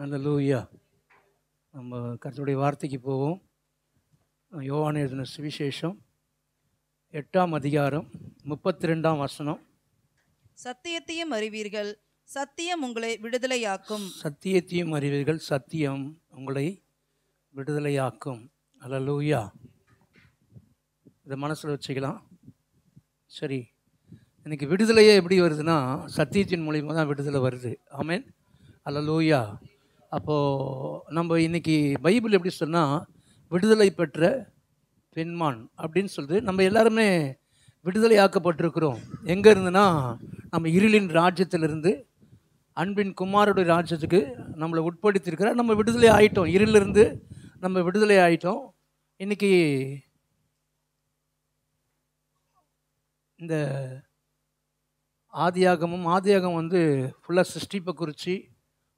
அல்லேலூயா. நம்ம கர்த்தருடைய வார்த்தைக்கு போவோம். யோவான் எழுதின சுவிசேஷம் 8ஆம் அதிகாரம் 32ஆம் வசனம். சத்தியத்தையும் அறிவீர்கள், சத்தியம் உங்களை விடுதலையாக்கும். சத்தியத்தையும் அறிவீர்கள், சத்தியம் உங்களை விடுதலையாக்கும். அல்லேலூயா. இதை மனசில் வச்சுக்கலாம். சரி, இன்னைக்கு விடுதலையே எப்படி வருதுன்னா சத்தியத்தின் மூலியமாக தான் விடுதலை வருது. ஆமென். அல்லேலூயா. அப்போது நம்ம இன்னைக்கு பைபிள் எப்படி சொன்னால் விடுதலை பெற்ற பெண்மான் அப்படின்னு சொல்லுது. நம்ம எல்லாருமே விடுதலை ஆக்கப்பட்டிருக்கிறோம். எங்கே இருந்துன்னா நம்ம இருளின் ராஜ்யத்திலிருந்து அன்பின் குமாரோடைய ராஜ்யத்துக்கு நம்மளை உட்படுத்தியிருக்கிறார். நம்ம விடுதலை ஆகிட்டோம், இருளிலிருந்து நம்ம விடுதலை ஆகிட்டோம். இன்றைக்கி இந்த ஆதியாகமம் வந்து ஃபுல்லாக சிருஷ்டிப்பை குறித்து,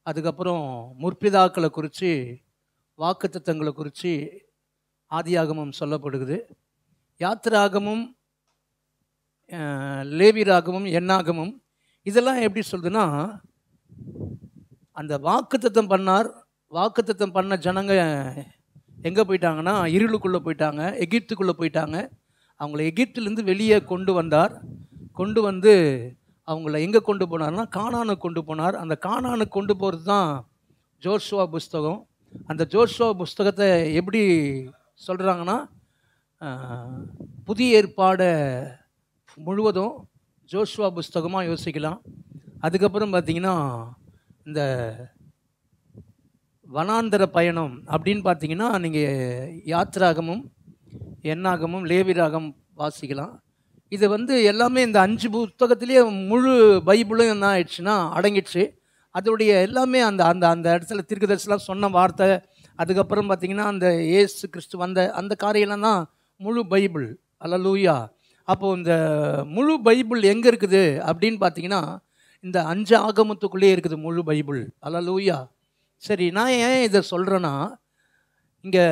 அதுக்கப்புறம் முற்பிதாக்களை குறித்து, வாக்குத்தத்தங்களை குறித்து ஆதியாகமம் சொல்லப்படுகிறது. யாத்திராகமும், லேவியராகமும், எண்ணாகமும் இதெல்லாம் எப்படி சொல்லுதுன்னா அந்த வாக்குத்தத்தம் பண்ண ஜனங்க எங்கே போயிட்டாங்கன்னா இருளுக்குள்ளே போயிட்டாங்க, எகிப்துக்குள்ளே போயிட்டாங்க. அவங்கள எகிப்திலேருந்து வெளியே கொண்டு வந்து அவங்கள எங்கே கொண்டு போனார்னா கானானுக்கு கொண்டு போனார். அந்த கானானுக்கு கொண்டு போகிறது தான் ஜோசுவா புஸ்தகம். அந்த ஜோசுவா புஸ்தகத்தை எப்படி சொல்கிறாங்கன்னா புதிய ஏற்பாடை முழுவதும் ஜோசுவா புஸ்தகமாக யோசிக்கலாம். அதுக்கப்புறம் பார்த்திங்கன்னா இந்த வனாந்தர பயணம் அப்படின்னு பார்த்தீங்கன்னா நீங்கள் யாத்திராகமும், எண்ணாகமும், லேவியராகமும் வாசிக்கலாம். இது வந்து எல்லாமே இந்த 5 புத்தகத்திலேயே முழு பைபிளும் என்ன ஆயிடுச்சுன்னா அடங்கிடுச்சு. அதோடைய எல்லாமே அந்த அந்த அந்த இடத்துல தீர்க்கதரிசிலாம் சொன்ன வார்த்தை, அதுக்கப்புறம் பார்த்திங்கன்னா அந்த இயேசு கிறிஸ்து வந்த அந்த காரியெல்லாம் தான் முழு பைபிள். அல்லேலூயா. அப்போது இந்த முழு பைபிள் எங்கே இருக்குது அப்படின்னு பார்த்தீங்கன்னா இந்த 5 ஆகமத்துக்குள்ளேயே இருக்குது முழு பைபிள். அல்லேலூயா. சரி, நான் ஏன் இதை சொல்கிறேன்னா இங்கே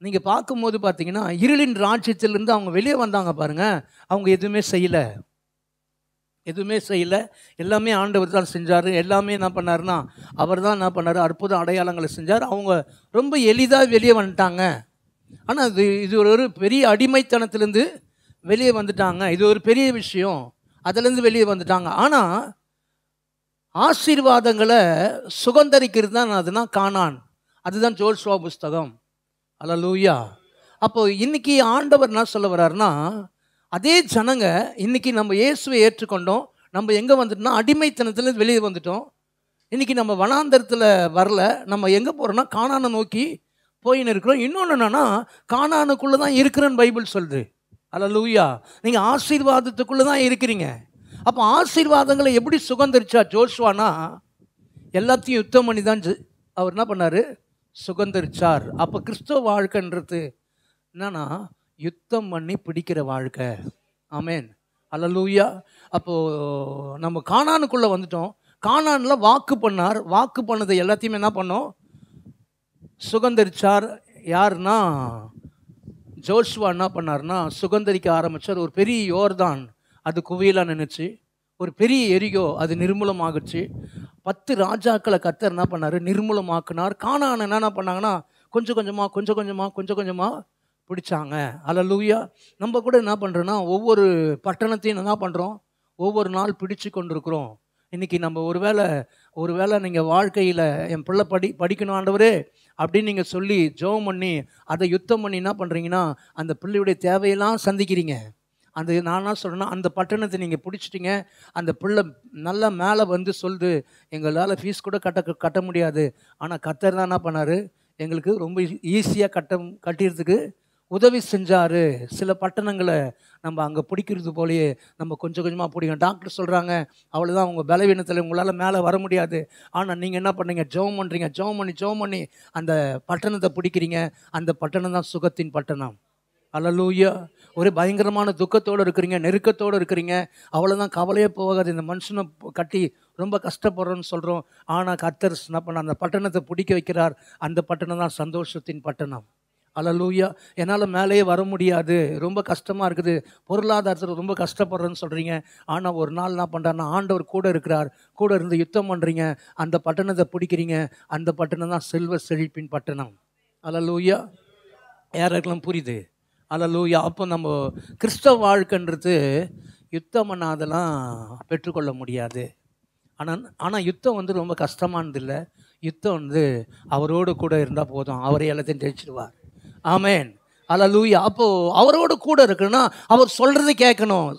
நீங்கள் பார்க்கும்போது பார்த்தீங்கன்னா இருளின் ராஜ்யத்திலிருந்து அவங்க வெளியே வந்தாங்க பாருங்கள். அவங்க எதுவுமே செய்யலை. எல்லாமே ஆண்டவர் தான் செஞ்சார். எல்லாமே என்ன பண்ணாருன்னா அவர் தான் என்ன பண்ணார், அற்புத அடையாளங்களை செஞ்சார். அவங்க ரொம்ப எளிதாக வெளியே வந்துட்டாங்க. ஆனால் இது ஒரு பெரிய அடிமைத்தனத்திலேருந்து வெளியே வந்துட்டாங்க. இது ஒரு பெரிய விஷயம். அதுலேருந்து வெளியே வந்துட்டாங்க. ஆனால் ஆசீர்வாதங்களை சுகந்தரிக்கிறது தான் அதுதான் கானான். அதுதான் ஜோசுவா புஸ்தகம். அல்லேலூயா. அப்போது இன்றைக்கி ஆண்டவர் என்ன சொல்ல வர்றாருன்னா அதே ஜனங்க இன்றைக்கி நம்ம இயேசுவை ஏற்றுக்கொண்டோம். நம்ம எங்கே வந்துட்டோம்னா அடிமைத்தனத்தில் வெளியே வந்துட்டோம். இன்றைக்கி நம்ம வனாந்தரத்தில் வரல. நம்ம எங்கே போகிறோன்னா கானானை நோக்கி போயின்னு இருக்கிறோம். இன்னொன்று என்னென்னா கானானுக்குள்ளே தான் இருக்கிறேன்னு பைபிள் சொல்லுது. அல்லேலூயா. நீங்கள் ஆசீர்வாதத்துக்குள்ளே தான் இருக்கிறீங்க. அப்போ ஆசீர்வாதங்களை எப்படி சுகந்தரிச்சா ஜோசுவானா எல்லாத்தையும் யுத்தம் பண்ணி தான் அவர் என்ன பண்ணார், சுகந்தரிச்சார். அப்போ கிறிஸ்தவ வாழ்க்கைன்றது என்னன்னா யுத்தம் பண்ணி பிடிக்கிற வாழ்க்கை. ஆமேன். அல்லேலூயா. அப்போது நம்ம கானானுக்குள்ளே வந்துட்டோம். கானானில் வாக்கு பண்ணதை எல்லாத்தையுமே என்ன பண்ணோம், சுகந்தரிச்சார். யாருன்னா ஜோசுவா என்ன பண்ணார்னா சுகந்தரிக்க ஆரம்பித்தார். ஒரு பெரிய யோர்தான் அது குவியலாக நினைச்சு, ஒரு பெரிய எரிகோ அது நிர்மூலமாகிடுச்சு. 10 ராஜாக்களை கர்த்தர் என்ன பண்ணார், நிர்மூலமாக்குனார். கானான் என்ன பண்ணாங்கன்னா கொஞ்சம் கொஞ்சமாக பிடிச்சாங்க. அல்லேலூயா. நம்ம கூட என்ன பண்ணுறோன்னா ஒவ்வொரு பட்டணத்தையும் என்ன பண்ணுறோம், ஒவ்வொரு நாள் பிடிச்சு கொண்டிருக்கிறோம். இன்றைக்கி நம்ம ஒருவேளை நீங்கள் வாழ்க்கையில் என் பிள்ளை படிக்கணும் ஆண்டவரே அப்படின்னு நீங்கள் சொல்லி ஜெபம் பண்ணி அதை யுத்தம் பண்ணி என்ன பண்ணுறீங்கன்னா அந்த பிள்ளையுடைய தேவையெல்லாம் சந்திக்கிறீங்க. அந்த நான் என்ன சொல்கிறேன்னா அந்த பட்டணத்தை நீங்கள் பிடிச்சிட்டிங்க. அந்த பிள்ளை நல்லா மேலே வந்து சொல்லுது, எங்களால் ஃபீஸ் கூட கட்ட முடியாது. ஆனால் கர்த்தர் தான் என்ன பண்ணார், எங்களுக்கு ரொம்ப ஈஸியாக கட்டிறதுக்கு உதவி செஞ்சார். சில பட்டணங்களை நம்ம அங்கே பிடிக்கிறது போலேயே நம்ம கொஞ்சம் கொஞ்சமாக பிடிக்கணும். டாக்டர் சொல்கிறாங்க அவ்வளோதான், உங்கள் பலவீனத்தில் உங்களால் மேலே வர முடியாது. ஆனால் நீங்கள் என்ன பண்ணுறீங்க, ஜெபம் பண்ணுறீங்க. ஜெபம் பண்ணி அந்த பட்டணத்தை பிடிக்கிறீங்க. அந்த பட்டணம் தான் சுகத்தின் பட்டணம். அல்லேலூயா. ஒரு பயங்கரமான துக்கத்தோடு இருக்கிறீங்க, நெருக்கத்தோடு இருக்கிறீங்க. அவ்வளோதான், கவலையே போகாது. இந்த மனுஷனை கட்டி ரொம்ப கஷ்டப்படுறோன்னு சொல்கிறோம். ஆனால் கர்த்தர் என்ன பண்ண அந்த பட்டணத்தை பிடிக்க வைக்கிறார். அந்த பட்டணம் தான் சந்தோஷத்தின் பட்டணம். அல்லேலூயா. என்னால் மேலேயே வர முடியாது, ரொம்ப கஷ்டமாக இருக்குது, பொருளாதாரத்தில் ரொம்ப கஷ்டப்படுறேன்னு சொல்கிறீங்க. ஆனால் ஒரு நாள் என்ன பண்ணுறாருன்னா, ஆண்டவர் கூட இருக்கிறார். கூட இருந்து யுத்தம் பண்ணுறீங்க, அந்த பட்டணத்தை பிடிக்கிறீங்க. அந்த பட்டணம் தான் செல்வ செழிப்பின் பட்டணம். அல்லேலூயா. யாருக்கெல்லாம் புரியுது? அல்லேலூயா. அப்போ நம்ம கிறிஸ்தவ வாழ்க்கைன்றது யுத்தம் பண்ணாதெல்லாம் பெற்றுக்கொள்ள முடியாது. ஆனால் யுத்தம் வந்து ரொம்ப கஷ்டமானது இல்லை. யுத்தம் வந்து அவரோடு கூட இருந்தால் போதும், அவரே எல்லாத்தையும் ஜெயிச்சிடுவார். ஆமேன். அல்லேலூயா. அப்போது அவரோடு கூட இருக்குன்னா அவர் சொல்கிறத கேட்கணும்.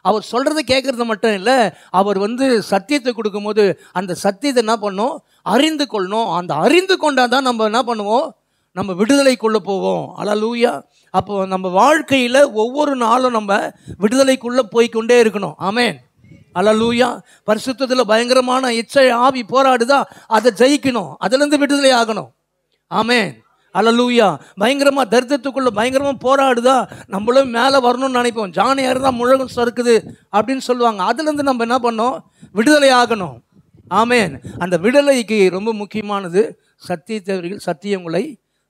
அவர் சொல்கிறத கேட்குறது மட்டும் இல்லை, அவர் வந்து சத்தியத்தை கொடுக்கும்போது அந்த சத்தியத்தை என்ன பண்ணணும்? அறிந்து கொள்ளணும். அந்த அறிந்து கொண்டால் தான் நம்ம என்ன பண்ணுவோம்? நம்ம விடுதலைக்குள்ளே போவோம். அல்லேலூயா. அப்போது நம்ம வாழ்க்கையில் ஒவ்வொரு நாளும் நம்ம விடுதலைக்குள்ளே போய்கொண்டே இருக்கணும். ஆமேன். அல்லேலூயா. பரிசுத்தத்தில் பயங்கரமான இச்சை ஆவி போராடுதா, அதை ஜெயிக்கணும், அதிலிருந்து விடுதலை ஆகணும். ஆமேன். அல்லேலூயா. பயங்கரமாக தரித்திரத்துக்குள்ளே பயங்கரமாக போராடுதா, நம்மளும் மேலே வரணும்னு நினைப்போம். ஜானியார் தான் முழகம் சறுக்குது அப்படின்னு சொல்லுவாங்க. அதுலேருந்து நம்ம என்ன பண்ணோம்? விடுதலை ஆகணும். ஆமேன். அந்த விடுதலைக்கு ரொம்ப முக்கியமானது சத்தியத்தவர்கள் சத்தியங்களை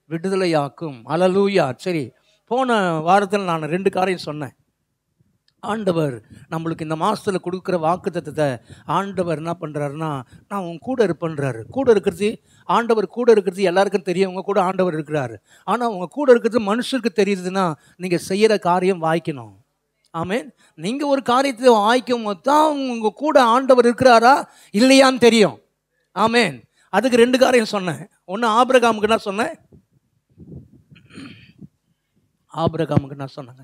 விடுதலையாக்கும். அல்லேலூயா. சரி, போன வாரத்தில் நான் 2 காரியம் சொன்னேன். ஆண்டவர் நம்மளுக்கு இந்த மாதத்தில் கொடுக்குற வாக்குத்தத்தத்தை ஆண்டவர் என்ன பண்ணுறாருன்னா, நான் உன் கூட இருப்பேன்றாரு. கூட இருக்கிறது, ஆண்டவர் கூட இருக்கிறது எல்லாருக்கும் தெரியும், உங்கள் கூட ஆண்டவர் இருக்கிறாரு. ஆனால் உங்கள் கூட இருக்கிறது மனுஷருக்கு தெரியுதுன்னா நீங்கள் செய்கிற காரியம் வாய்க்கணும். ஆமேன். நீங்கள் ஒரு காரியத்தை வாய்க்கும் போது தான் உங்கள் கூட ஆண்டவர் இருக்கிறாரா இல்லையான்னு தெரியும். ஆமேன். அதுக்கு 2 காரியம் சொன்னேன். ஒன்று ஆபிரகாமுக்கு என்ன சொன்னேன்? ஆபிரகாமுக்கு என்ன சொன்னாங்க?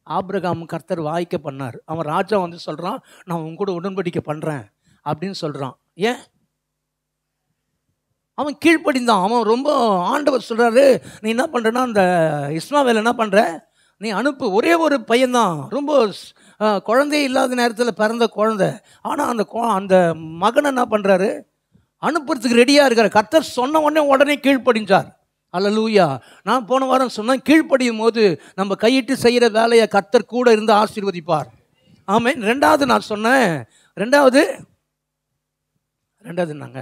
ஆபிரகாம் கர்த்தர் வாய்க்க பண்ணார். அவன் ராஜா வந்து சொல்கிறான், நான் உன் கூட உடன்படிக்கை பண்ணுறேன் அப்படின்னு சொல்கிறான். ஏன்? அவன் கீழ்ப்படிந்தான். அவன் ரொம்ப, ஆண்டவர் சொல்கிறாரு, நீ என்ன பண்ணுறன்னா அந்த இஸ்மாவேல் என்ன பண்ணுற, நீ அனுப்பு. ஒரே ஒரு பையன்தான், ரொம்ப குழந்தையே இல்லாத நேரத்தில் பிறந்த குழந்தை. ஆனால் அந்த மகனை என்ன பண்ணுறாரு, அனுப்புறதுக்கு ரெடியாக இருக்கார். கர்த்தர் சொன்ன உடனே கீழ்ப்படிஞ்சார். அல்லேலூயா. நான் போன வாரம் சொன்னேன், கீழ்ப்படியும் போது நம்ம கையிட்டு செய்கிற வேலையை கர்த்தர் கூட இருந்து ஆசீர்வதிப்பார். ஆமேன். 2வது நான் சொன்னேன், ரெண்டாவது என்னங்க?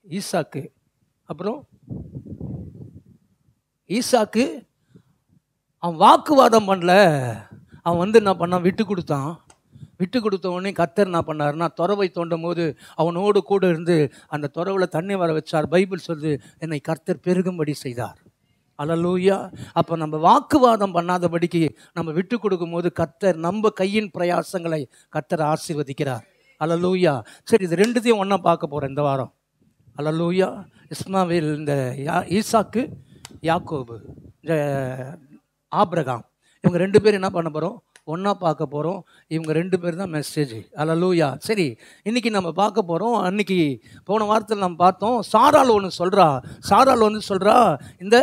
ஈசாக்கு. அப்புறம் ஈசாக்கு அவன் வாக்குவாதம் பண்ணல, அவன் வந்து என்ன பண்ணான்? விட்டு கொடுத்தான். விட்டு கொடுத்த உடனே கர்த்தர் என்ன பண்ணார்னா, துறவை தோண்டும் போது அவனோடு கூட இருந்து அந்த துறவில் தண்ணி வர வச்சார். பைபிள் சொல்லுது, என்னை கர்த்தர் பெருகும்படி செய்தார். அல்லேலூயா. அப்போ நம்ம வாக்குவாதம் பண்ணாதபடிக்கு நம்ம விட்டு கொடுக்கும் போது கர்த்தர் நம்ம கையின் பிரயாசங்களை கர்த்தர் ஆசீர்வதிக்கிறார். அல்லேலூயா. சரி, இது 2த்தையும் ஒன்றா பார்க்க போகிறேன் இந்த வாரம். அல்லேலூயா. இஸ்மாவேல், இந்த ஈசாக்கு, யாக்கோபு, இந்த ஆபிரகாம், இவங்க 2 பேர் என்ன பண்ண போகிறோம்? ஒன்றா பார்க்க போகிறோம். இவங்க 2 பேர் தான் மெசேஜ். அல்லேலூயா. சரி, இன்றைக்கி நம்ம பார்க்க போகிறோம். அன்றைக்கி போன வாரத்தில் நம்ம பார்த்தோம், சாராள் ஒன்று சொல்கிறா. சாராள் வந்து சொல்கிறா, இந்த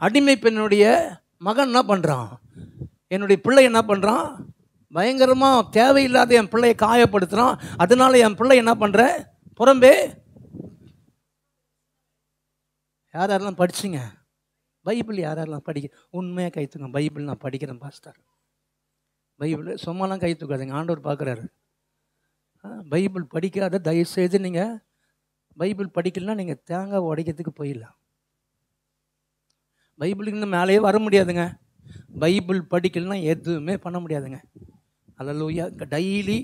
அடிமை பெண்ணுடைய மகன் என்ன பண்ணுறான், என்னுடைய பிள்ளை என்ன பண்ணுறான், பயங்கரமாக தேவையில்லாத என் பிள்ளையை காயப்படுத்துகிறான். அதனால என் பிள்ளை என்ன பண்ணுற, புறம்பே. யாரெல்லாம் படிச்சிங்க பைபிள்? யாரெல்லாம் படிக்க உண்மையாக கைத்துங்க. பைபிள் நான் படிக்கிறேன் பாஸ்டர். பைபிள் சும்மாலாம் கை தூக்காதுங்க, ஆண்டவர் பார்க்குறாரு. பைபிள் படிக்காத தயவுசெய்து நீங்கள் பைபிள் படிக்கலன்னா நீங்கள் தேங்காய் உடைக்கிறதுக்கு போயிடலாம். பைபிளுக்கு இன்னும் மேலேயே வர முடியாதுங்க. பைபிள் படிக்கலன்னா எதுவுமே பண்ண முடியாதுங்க. அல்லேலூயா. டெய்லி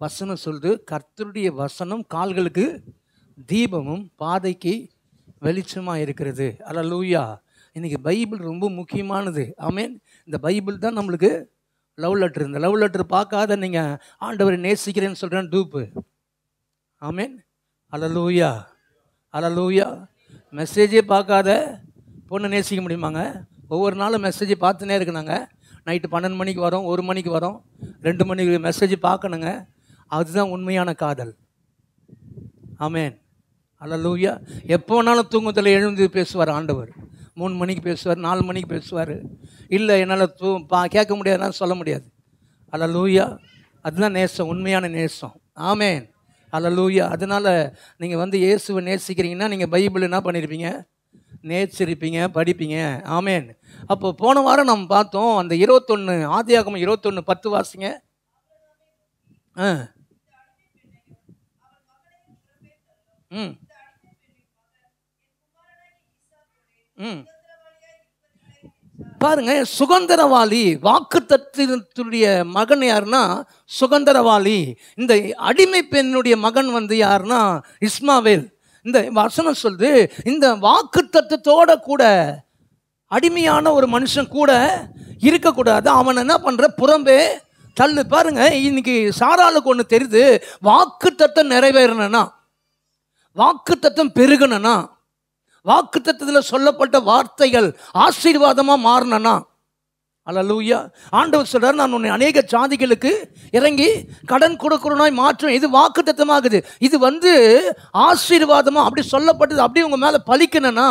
வசனம் சொல்லுது, கர்த்தருடைய வசனம் கால்களுக்கு தீபமும் பாதைக்கு வெளிச்சமாக இருக்கிறது. அல்லேலூயா. இன்றைக்கி பைபிள் ரொம்ப முக்கியமானது. ஆமேன். இந்த பைபிள் தான் நம்மளுக்கு லவ் லெட்ரு. இந்த லவ் லெட்ரு பார்க்காத நீங்கள் ஆண்டவரை நேசிக்கிறேன்னு சொல்கிறேன்னு டூப்பு. ஆமேன். அல்லேலூயா. அல்லேலூயா. மெசேஜே பார்க்காத பொண்ணை நேசிக்க முடியுமாங்க? ஒவ்வொரு நாளும் மெசேஜை பார்த்துனே இருக்கணுங்க. நைட்டு 12 மணிக்கு வரோம், 1 மணிக்கு வரோம், 2 மணிக்கு மெசேஜ் பார்க்கணுங்க. அதுதான் உண்மையான காதல். ஆமேன். அல்லேலூயா. எப்போ வேணாலும் தூங்கத்தில் எழுந்து பேசுவார் ஆண்டவர். 3 மணிக்கு பேசுவார், 4 மணிக்கு பேசுவார். இல்லை என்னால் கேட்க முடியாதுன்னு சொல்ல முடியாது. அல்லேலூயா. அதுதான் நேசம், உண்மையான நேசம். ஆமேன். அல்லேலூயா. அதனால் நீங்கள் வந்து இயேசுவை நேசிக்கிறீங்கன்னா நீங்கள் பைபிள் என்ன பண்ணியிருப்பீங்க? நேசிருப்பீங்க, படிப்பீங்க. ஆமேன். அப்போ போன வாரம் நம்ம பார்த்தோம், அந்த 21 ஆதியாகமம் 21:10 வாசிங்க. ம் ம் பாருங்க, சுதந்திரவாளி. வாக்குத்தத்தத்துடைய மகன் யாருன்னா சுதந்திரவாளி. இந்த அடிமை பெண்ணுடைய மகன் வந்து யாருன்னா இஸ்மாவேல். இந்த வசனம் சொல்லுது, இந்த வாக்குத்தத்தத்தோட கூட அடிமையான ஒரு மனுஷன் கூட இருக்கக்கூடாது. அவன் என்ன பண்ற, புறம்பே தள்ளு. பாருங்க, இன்னைக்கு சாராளுக்கு ஒன்று தெரியுது, வாக்குத்தத்தம் நிறைவேறணும்னா, வாக்குத்தத்தம் பெருகணும்னா, வாக்குத்தத்தத்தில் சொல்லப்பட்ட வார்த்தைகள் ஆசீர்வாதமா மாறணும்னா, அல்லேலூயா. ஆண்டவர் சொல்றார், நான் உன்னை அநேக ஜாதிகளுக்கு இறங்கி கடன் கொடுக்கிறனாய் மாற்றும். இது வாக்குத்தத்தமாகுது. இது வந்து ஆசீர்வாதமா அப்படி சொல்லப்பட்டது. அப்படி உங்க மேல பலிக்கணும்னா,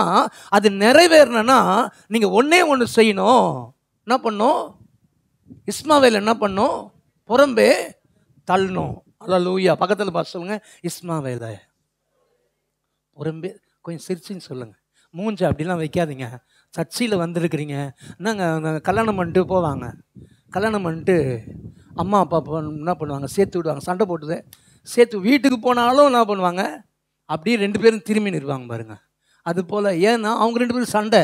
அது நிறைவேறணும்னா, நீங்க ஒன்னே ஒன்று செய்யணும். என்ன பண்ணும்? இஸ்மாவேல் என்ன பண்ணும்? புறம்பே தள்ளணும். அல்லேலூயா. பக்கத்தில் பார்த்து சொல்லுங்க, இஸ்மாவேல புறம்பே. கொஞ்சம் சிரிச்சின்னு சொல்லுங்க. மூஞ்ச அப்படிலாம் வைக்காதீங்க. சர்ச்சையில் வந்திருக்கிறீங்க. நாங்கள் கல்யாணம் பண்ணிட்டு போவாங்க. கல்யாணம் பண்ணிட்டு அம்மா அப்பா என்ன பண்ணுவாங்க, சேர்த்து விடுவாங்க. சண்டை போட்டுது சேர்த்து வீட்டுக்கு போனாலும் என்ன பண்ணுவாங்க, அப்படியே 2 பேரும் திரும்பி நிறுவாங்க பாருங்க. அது போல், ஏன்னா அவங்க 2 பேரும் சண்டை.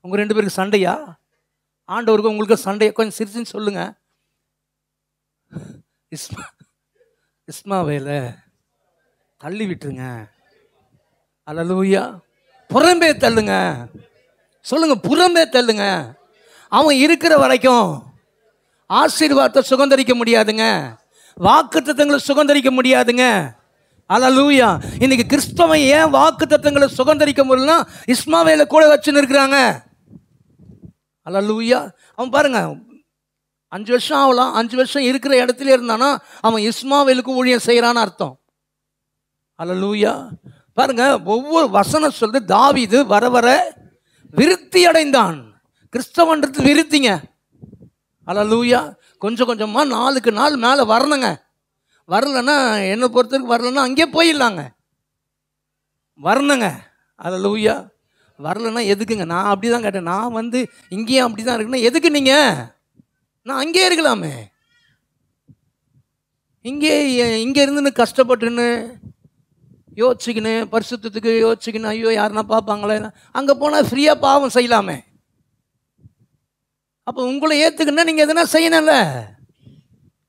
உங்கள் 2 பேருக்கு சண்டையா? ஆண்டவருக்கு உங்களுக்கு சண்டையா? கொஞ்சம் சிரிச்சின்னு சொல்லுங்க. இஸ்மாவேல தள்ளி விட்டுருங்க. அல்லேலூயா. புறம்பே தள்ளுங்க. சொல்லுங்க, புறம்பே தள்ளுங்க. அவன் இருக்கிற வரைக்கும் ஆசீர்வாதத்தை சுதந்தரிக்க முடியாதுங்க. வாக்குத்தத்தங்களை சுதந்தரிக்க முடியாதுங்க. அல்லேலூயா. இன்னைக்கு கிறிஸ்தவன் ஏன் வாக்குத்தத்தங்களை சுதந்தரிக்க முடியலன்னா, இஸ்மாவேலை கூட வச்சுன்னு இருக்கிறாங்க. அல்லேலூயா. அவன் பாருங்க, 5 வருஷம் ஆகலாம், 5 வருஷம் இருக்கிற இடத்துல இருந்தானா அவன் இஸ்மாவேலுக்கு ஊழியம் செய்யறான்னு அர்த்தம். அல்லேலூயா. பாருங்க, ஒவ்வொரு வசனம் சொல்றது, தாவீது வர வர விருத்தி அடைந்தான். கிறிஸ்தவன்றது விருத்திங்க. அல்லேலூயா. கொஞ்சம் கொஞ்சமா நாளுக்கு நாள் மேலே வரணுங்க. வரலன்னா, என்னை பொறுத்தவரைக்கும் வரலன்னா அங்கே போயிடலாங்க. வரணுங்க. அல்லேலூயா. வரலன்னா எதுக்குங்க? நான் அப்படி தான் கேட்டேன். நான் வந்து இங்கேயும் அப்படி தான் இருக்குன்னா எதுக்கு நீங்க? நான் அங்கே இருக்கலாமே. இங்கே இருந்துன்னு கஷ்டப்பட்டுன்னு யோசிச்சுக்கின்னு, பரிசுத்தத்துக்கு யோசிச்சுக்கின்னு, ஐயோ யாருன்னா பார்ப்பாங்களே, அங்கே போனால் ஃப்ரீயாக பாவம் செய்யலாமே. அப்போ உங்களை ஏற்றுக்குன்னா நீங்கள் எதுனா செய்யணும்ல.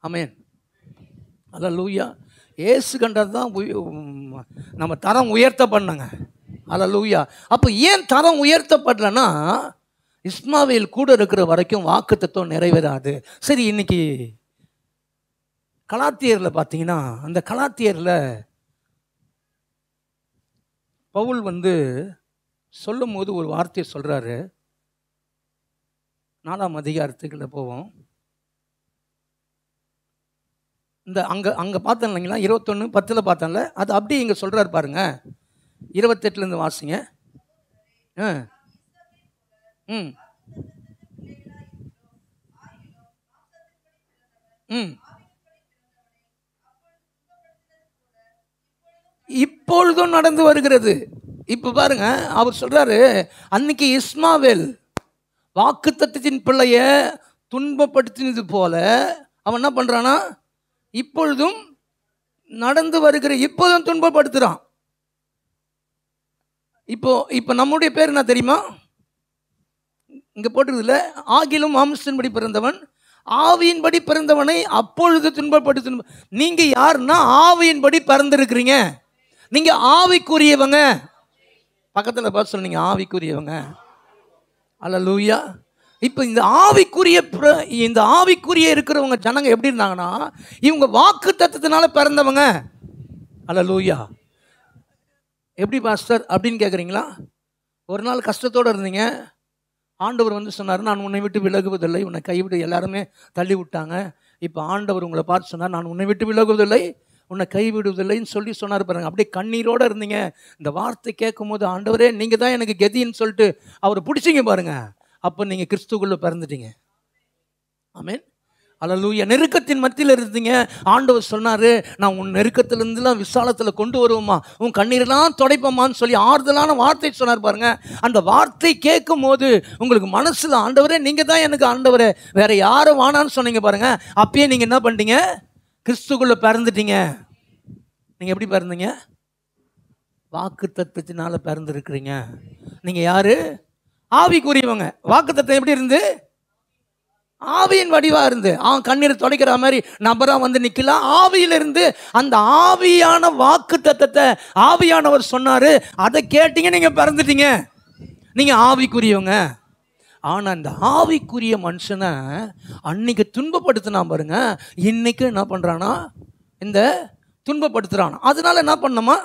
ஆமென். அல்லேலூயா. ஏசு கண்டது தான் நம்ம தரம் உயர்த்த பண்ணங்க. அல்லேலூயா. அப்போ ஏன் தரம் உயர்த்தப்படலன்னா, இஸ்மாவேல் கூட இருக்கிற வரைக்கும் வாக்குத்தத்தம் நிறைவேறாது. சரி, இன்னைக்கு கலாத்தியரில் பார்த்தீங்கன்னா, அந்த கலாத்தியரில் பவுல் வந்து சொல்லும் போது ஒரு வார்த்தையை சொல்றாரு. 4ஆம் அதிகாரத்துக்குள்ள போவோம். இந்த அங்கே பார்த்தேன் இல்லைங்களா, 21:10 பார்த்தேன்ல, அது அப்படியே இங்கே சொல்றாரு பாருங்க. 28 வாசிங்க. ம் ம் இப்பொழுதும் நடந்து வருகிறது. இப்போ பாருங்க, அவர் சொல்றாரு, அன்னைக்கு இஸ்மாவேல் வாக்குத்தத்தத்தின் பிள்ளைய துன்பப்படுத்தினது போல அவன் என்ன பண்றானா, இப்பொழுதும் நடந்து வருகிற, இப்போதும் துன்பப்படுத்துறான். இப்போ நம்முடைய பேர் என்ன தெரியுமா? இங்க போட்டுருதுல, ஆகிலும் மாம்சத்தின்படி பிறந்தவன் ஆவியின்படி பிறந்தவனை அப்பொழுது துன்பப்படுத்த. நீங்க யாருன்னா ஆவியின்படி பிறந்திருக்கிறீங்க. நீங்க ஆவிக்குரியவங்க. பக்கத்தில் பார்த்து சொன்னீங்க, ஆவிக்குரியவங்க. அல்லேலூயா. இப்போ இந்த ஆவிக்குரிய இருக்கிறவங்க ஜனங்க எப்படி இருந்தாங்கன்னா, இவங்க வாக்கு தத்தத்தினால பிறந்தவங்க. அல்லேலூயா. எப்படி பாஸ்டர் அப்படின்னு கேட்குறீங்களா? ஒரு நாள் கஷ்டத்தோடு இருந்தீங்க, ஆண்டவர் வந்து சொன்னார், நான் உன்னை விட்டு விலகுவதில்லை, உன்னை கைவிட்டு எல்லாருமே தள்ளி விட்டாங்க. இப்போ ஆண்டவர் உங்களை பார்த்து சொன்னார், நான் உன்னை விட்டு விலகுவதில்லை, உன்னை கைவிடுவதில்லைன்னு சொல்லி சொன்னார் பாருங்க. அப்படியே கண்ணீரோடு இருந்தீங்க. இந்த வார்த்தை கேட்கும் போது, ஆண்டவரே நீங்கள் தான் எனக்கு கெதின்னு சொல்லிட்டு அவரை பிடிச்சிங்க பாருங்க. அப்போ நீங்கள் கிறிஸ்துக்குள்ளே பிறந்துட்டீங்க. ஆமென். அல்லேலூயா. நெருக்கத்தின் மத்தியில் இருந்தீங்க, ஆண்டவர் சொன்னார், நான் உன் நெருக்கத்திலிருந்துலாம் விசாலத்தில் கொண்டு வருவோமா, உன் கண்ணீரெல்லாம் துடைப்போமான்னு சொல்லி ஆறுதலான வார்த்தை சொன்னார் பாருங்க. அந்த வார்த்தை கேட்கும் போது உங்களுக்கு மனசில், ஆண்டவரே நீங்கள் தான் எனக்கு ஆண்டவரே, வேற யாரும் வானான்னு சொன்னீங்க பாருங்க. அப்பயே நீங்கள் என்ன பண்ணிட்டீங்க? கிறிஸ்துக்குள்ளே பிறந்துட்டீங்க. நீங்கள் எப்படி பிறந்தீங்க? வாக்கு தத்துவத்தினால பிறந்திருக்கிறீங்க. நீங்க யாரு? ஆவிக்குரியவங்க. வாக்கு தத்துவம் எப்படி இருந்து? ஆவியின் வடிவா இருந்து. அவன் கண்ணீர் துடைக்கிற மாதிரி நபரா வந்து நிக்கலாம். ஆவியிலிருந்து அந்த ஆவியான வாக்கு தத்தத்தை ஆவியானவர் சொன்னாரு, அதை கேட்டீங்க, நீங்க பிறந்துட்டீங்க, நீங்க ஆவிக்குரியவங்க. ஆனா இந்த ஆவிக்குரிய மனுஷனை அன்னைக்கு துன்பப்படுத்தினா பாருங்க, இன்னைக்கு என்ன பண்றானா? இந்த துன்பப்படுத்துறான். அதனால என்ன பண்ணணுமா?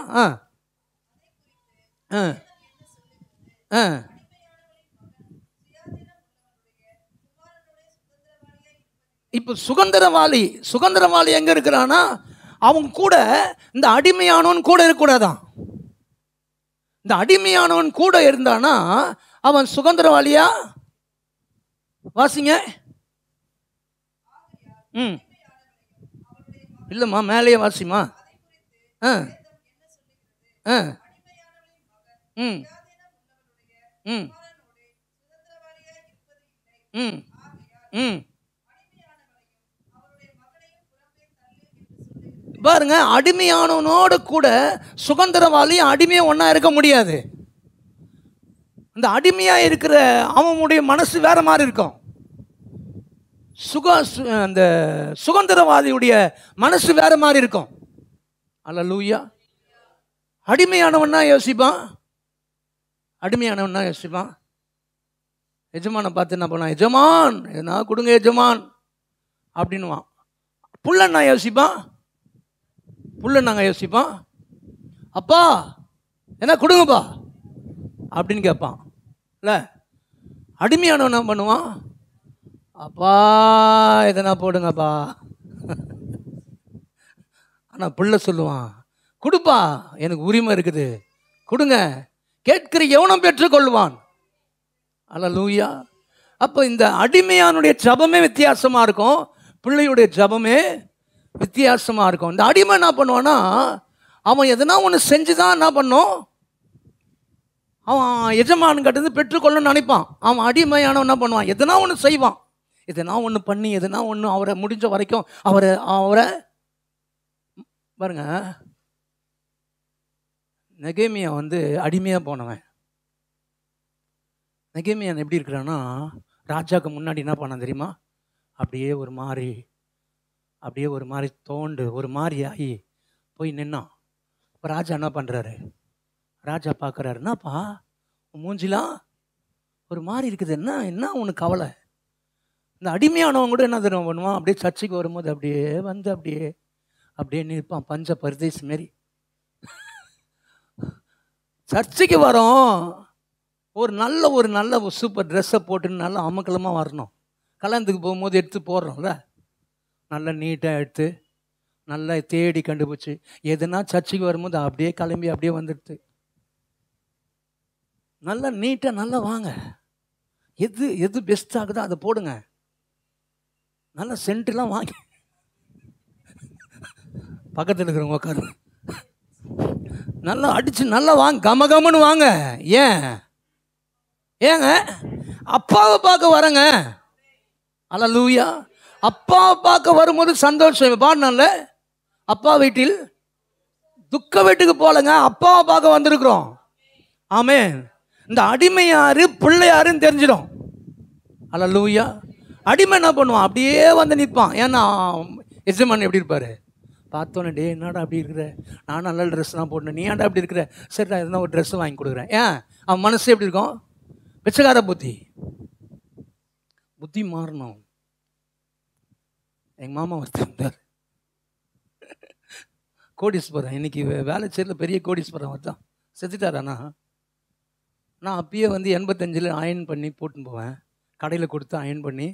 இப்ப சுதந்திரவாளி எங்க இருக்கிறானா? அவன் கூட இந்த அடிமையானவன் கூட இருக்கக்கூடாதான். இந்த அடிமையானவன் கூட இருந்தானா அவன் சுதந்திரவாளியா? வாசிங்க. இல்லம்மா, மேலேயே வாசிமா. பாருங்க, அடிமையானவனோடு கூட சுதந்திரவாளியும் அடிமையும் ஒன்னா இருக்க முடியாது. இந்த அடிமையா இருக்கிற அவனுடைய மனசு வேற மாதிரி இருக்கும். அந்த சுதந்திரவாதியுடைய மனசு வேற மாதிரி இருக்கும். அல்லேலூயா. அடிமையானவன்னா யோசிப்பான். எஜமானை பார்த்து என்ன பண்ணா? எஜமான் எதனா கொடுங்க எஜமான் அப்படின்னுவான். புள்ளன்னா யோசிப்பான். அப்பா என்ன கொடுங்கப்பா அப்படின்னு கேட்பான். இல்லை, அடிமையானவன் என்ன பண்ணுவான்? அப்பா எதனா போடுங்கப்பா. ஆனால் புள்ள சொல்லுவான், கொடுப்பா, எனக்கு உரிமை இருக்குது, கொடுங்க, கேட்கிற எவனும் பெற்றுக்கொள்வான். அல்லேலூயா. அப்போ இந்த அடிமையானுடைய ஜபமே வித்தியாசமாக இருக்கும், பிள்ளையுடைய ஜபமே வித்தியாசமாக இருக்கும். இந்த அடிமை என்ன பண்ணுவான்னா, அவன் எதனா ஒன்று செஞ்சுதான் என்ன பண்ணும், அவன் எஜமான் கிட்ட பெற்றுக்கொள்ளணும்னு நினைப்பான். அவன் அடிமையானவன் என்ன பண்ணுவான்? எதனா ஒன்று செய்வான், எதனா ஒன்று பண்ணி, எதனா ஒன்று அவரை முடிஞ்ச வரைக்கும் அவரை பாருங்க. நெகேமியா அடிமையாக போனவன். நெகேமியான் எப்படி இருக்கிறான்னா, ராஜாவுக்கு முன்னாடி என்ன பண்ணான் தெரியுமா? அப்படியே ஒரு மாதிரி தோண்டு ஒரு மாதிரி ஆகி போய் நின்னான். இப்போ ராஜா என்ன பண்ணுறாரு? ராஜா பார்க்குறாரு, என்னப்பா மூஞ்சிலாம் ஒரு மாதிரி இருக்குது, என்ன உனக்கு கவலை? இந்த அடிமையானவன் கூட என்ன தெரியும் பண்ணுவான்? அப்படியே சர்ச்சைக்கு வரும்போது அப்படியே அப்படியே நிற்பான், பஞ்ச பரதேசி மாரி. சர்ச்சைக்கு வரோம், ஒரு நல்ல சூப்பர் ட்ரெஸ்ஸை போட்டுன்னு நல்லா அமக்கலமாக வரணும். கல்யாணத்துக்கு போகும்போது எடுத்து போடுறோம்ல, நல்லா நீட்டாக எடுத்து நல்லா தேடி கண்டுபிடிச்சி, எதுனா சர்ச்சைக்கு வரும்போது அப்படியே கிளம்பி அப்படியே வந்துடுது. நல்லா நீட்டாக நல்லா வாங்க, எது பெஸ்ட் ஆகுதோ அதை போடுங்க, நல்லா சென்ட்லாம் வாங்கி பக்கத்தில் இருக்கிறவங்க உட்காரு, நல்லா அடிச்சு நல்லா வாங்க, கமகமன்னு வாங்க. ஏங்க அப்பாவை பார்க்க வரேங்க. அல்லேலூயா. அப்பாவை பார்க்க வரும்போது சந்தோஷம். பாடினால அப்பா வீட்டில் துக்க வீட்டுக்கு போலங்க, அப்பாவை பார்க்க வந்திருக்கிறோம். ஆமென். இந்த அடிமை யாரு பிள்ளை யாருன்னு தெரிஞ்சிடும். அல்லேலூயா. அடிமை என்ன பண்ணுவான்? அப்படியே வந்து நிற்பான். ஏன்னா எஜமான் எப்படி இருப்பாரு? பார்த்தோன்னே, டே என்னடா அப்படி இருக்கிற, நான் நல்ல ட்ரெஸ்லாம் போட்டேன், நீ ஏன்டா அப்படி இருக்கிற, சரி நான் எதனா ஒரு ட்ரெஸ்ஸு வாங்கி கொடுக்குறேன். அவன் மனசு எப்படி இருக்கும்? பிச்சைக்கார புத்தி மாறணும். எங்கள் மாமா ஒருத்தர் கோடீஸ்வரன், இன்னைக்கு வேலைச்சேரியில் பெரிய கோடீஸ்வரன் ஒருத்தான் செத்துட்டாராண்ணா. நான் அப்பயே 85 அயன் பண்ணி போட்டுன்னு போவேன், கடையில் கொடுத்து அயன் பண்ணி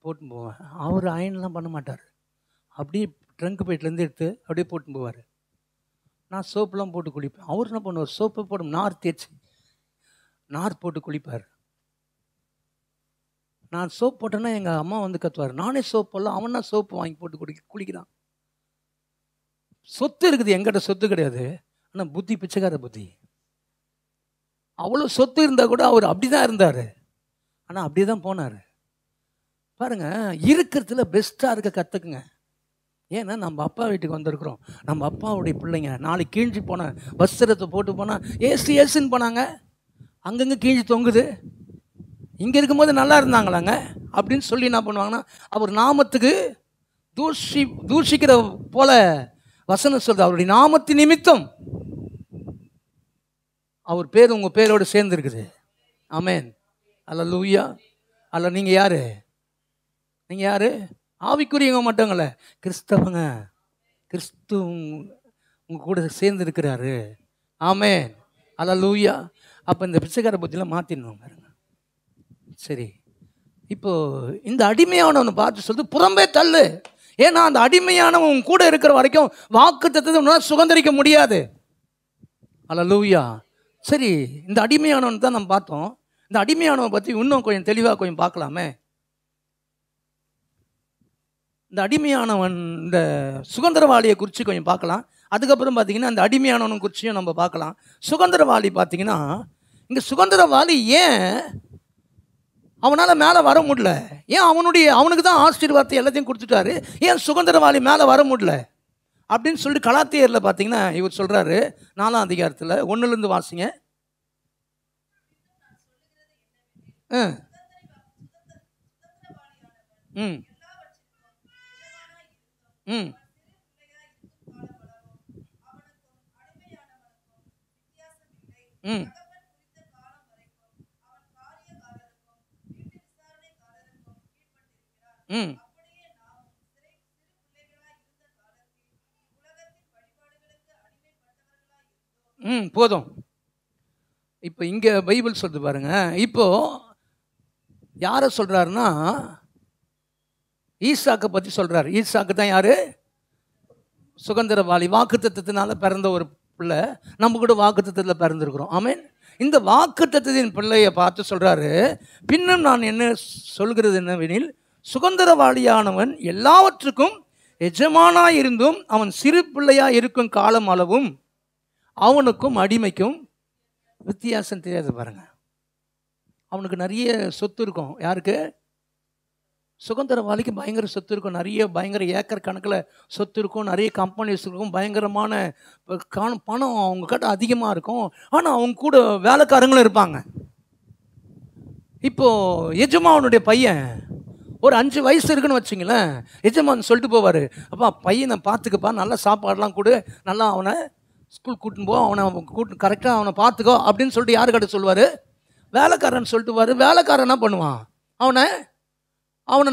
போட்டுன்னு போவேன். அவர் அயன்லாம் பண்ண மாட்டார், அப்படியே ட்ரங்க் போயிட்டுலேருந்து எடுத்து அப்படியே போட்டுன்னு போவார். நான் சோப்புலாம் போட்டு குளிப்பேன். அவர் என்ன பண்ணுவார்? சோப்பு போடும் நார் தேய்ச்சி நார் போட்டு குளிப்பார். நான் சோப் போட்டேன்னா எங்கள் அம்மா கத்துவார், நானே சோப் போடலாம், அவனா சோப்பு வாங்கி போட்டு குளிக்கிறான். சொத்து இருக்குது, எங்கிட்ட சொத்து கிடையாது, ஆனால் புத்தி பிச்சைக்கார புத்தி. அவ்வளோ சொத்து இருந்தால் கூட அவர் அப்படி தான் இருந்தார், ஆனால் அப்படி தான் போனார். பாருங்க, இருக்கிறதுல பெஸ்ட்டாக இருக்க கற்றுக்குங்க. ஏன்னா நம்ம அப்பா வீட்டுக்கு வந்திருக்கிறோம், நம்ம அப்பாவுடைய பிள்ளைங்க. நாளைக்கு கிழிஞ்சு போன வஸ்திரத்தை போட்டு போனால் ஏசு ஏசுன்னு போனாங்க, அங்கங்கே கிழிஞ்சு தொங்குது. இங்கே இருக்கும்போது நல்லா இருந்தாங்களாங்க அப்படின்னு சொல்லி என்ன பண்ணுவாங்கன்னா, அவர் நாமத்துக்கு தூஷிக்கிற போல வசனம் சொல்றது. அவருடைய நாமத்தின் நிமித்தம் அவர் பேர் உங்கள் பேரோடு சேர்ந்துருக்குது. ஆமென், அல்லேலூயா. அல்ல நீங்கள் யாரு? நீங்கள் யாரு? ஆவிக்குரியவங்க மட்டுங்கள, கிறிஸ்தவங்க. கிறிஸ்து உங்கள் கூட சேர்ந்து இருக்கிறாரு. ஆமென், அல்லேலூயா. அப்போ இந்த பிச்சைக்கார புத்தியெல்லாம் மாற்றிடணும் பாருங்க. சரி, இப்போ இந்த அடிமையானவனை பார்த்து சொல்லுது புறம்பே தள்ளு. ஏன்னா அந்த அடிமையானவன் கூட இருக்கிற வரைக்கும் வாக்குத்தத்தத்தை சுதந்திரிக்க முடியாது. அல்லேலூயா. சரி, இந்த அடிமையானவன் தான் நம்ம பார்த்தோம். இந்த அடிமையானவனை பற்றி இன்னும் கொஞ்சம் தெளிவாக கொஞ்சம் பார்க்கலாமே. இந்த அடிமையானவன், இந்த சுதந்திரவாளியை குறித்து கொஞ்சம் பார்க்கலாம். அதுக்கப்புறம் பார்த்தீங்கன்னா அந்த அடிமையானவன் குறிச்சியும் நம்ம பார்க்கலாம். சுதந்திரவாளி பார்த்தீங்கன்னா, இங்கே சுதந்திரவாளி ஏன் அவனால் மேலே வர முடியல? ஏன் அவனுக்கு தான் ஆசீர்வாதத்தை எல்லாத்தையும் கொடுத்துட்டாரு, ஏன் சுதந்திரவாளி மேலே வர முடியல அப்படின்னு சொல்லிட்டு கலாத்தியரில் பார்த்தீங்கன்னா இவர் சொல்கிறாரு, 4ஆம் அதிகாரத்தில் 1லேருந்து வாசிங்க. ம் ம் ம் ம் ம் போதும். இப்போ இங்கே பைபிள் சொல்லுது பாருங்க. இப்போ யாரை சொல்கிறாருன்னா, ஈசாக்கை பற்றி சொல்கிறார். ஈசாக்கு தான் யார்? சுதந்திரவாளி. வாக்குத்தத்தத்தினால பிறந்த ஒரு பிள்ளை. நம்ம கூட வாக்குத்தத்தத்தில் பிறந்திருக்கிறோம். ஆமென். இந்த வாக்குத்தத்தத்தின் பிள்ளையை பார்த்து சொல்கிறாரு, பின்னும் நான் என்ன சொல்கிறது என்னவெனில், சுதந்திரவாளியானவன் எல்லாவற்றுக்கும் எஜமானாய் இருந்தும் அவன் சிறு பிள்ளையாக இருக்கும் காலம் அளவும் அவனுக்கும் அடிமைக்கும் வித்தியாசம் தெரியாது பாருங்க. அவனுக்கு நிறைய சொத்து இருக்கும். யாருக்கு? சுதந்திரவாளிக்கு பயங்கர சொத்து இருக்கும். நிறைய பயங்கர ஏக்கர் கணக்கில் சொத்து இருக்கும். நிறைய கம்பெனிஸ் இருக்கும். பயங்கரமான பணம் அவங்க கிட்ட அதிகமாக இருக்கும். ஆனால் அவங்க கூட வேலைக்காரங்களும் இருப்பாங்க. இப்போது எஜமானுடைய பையன் ஒரு 5 வயசு இருக்குன்னு வச்சிங்களேன், எஜமான் சொல்லிட்டு போவார், அப்பா பையனை பார்த்துக்கப்பா, நல்லா சாப்பாடெலாம் கொடு, நல்லா அவனை ஸ்கூல் கூட்டின்னு போ, அவனை கரெக்டாக அவனை பார்த்துக்கோ அப்படின்னு சொல்லிட்டு யாருக்கிட்ட சொல்லுவார்? வேலைக்காரன் சொல்லிட்டு வேலைக்காரன் என்ன பண்ணுவான்? அவனை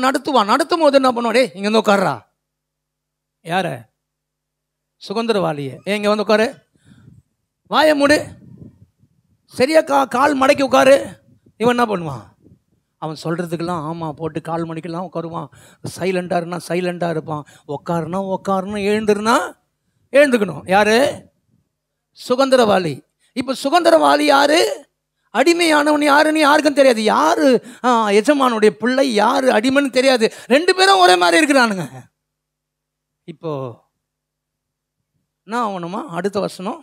நடத்துவான். நடத்தும் போது என்ன பண்ணுவான்? டே இங்கே வந்து உட்கார்றா. யார? சுதந்திரவாளியை. இங்கே வந்து உட்காரு, வாயை மூடு, சரியா கால் மடக்கி உட்காரு. இவன் என்ன பண்ணுவான்? அவன் சொல்கிறதுக்கெல்லாம் ஆமாம் போட்டு கால் மணிக்கெல்லாம் உட்காருவான். சைலண்டாக இருந்தால் சைலண்டாக இருப்பான். உட்காருனா எழுந்துருனா எழுந்துக்கணும். யார்? சுதந்திரவாளி. இப்போ சுதந்திரவாளி யார்? அடிமையானவன் யாருன்னு யாருக்கும் தெரியாது. யார் எஜமானுடைய பிள்ளை, யார் அடிமைன்னு தெரியாது. 2 பேரும் ஒரே மாதிரி இருக்கிறானுங்க. இப்போ என்ன ஆகணுமா? அடுத்த வசனம்.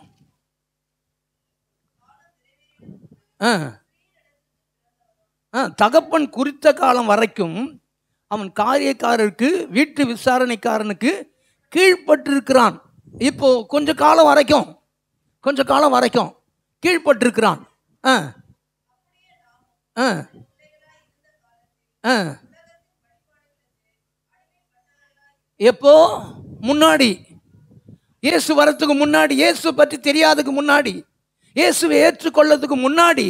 தகப்பன் குறித்த காலம் வரைக்கும் அவன் காரியக்காரருக்கு, வீட்டு விசாரணைக்காரனுக்கு கீழ்பட்டிருக்கிறான். இப்போ கொஞ்ச காலம் வரைக்கும் கீழ்பட்டிருக்கிறான். எப்போ? முன்னாடி, இயேசு வரத்துக்கு முன்னாடி, இயேசு பற்றி தெரியாததுக்கு முன்னாடி, இயேசுவை ஏற்றுக்கொள்ளதுக்கு முன்னாடி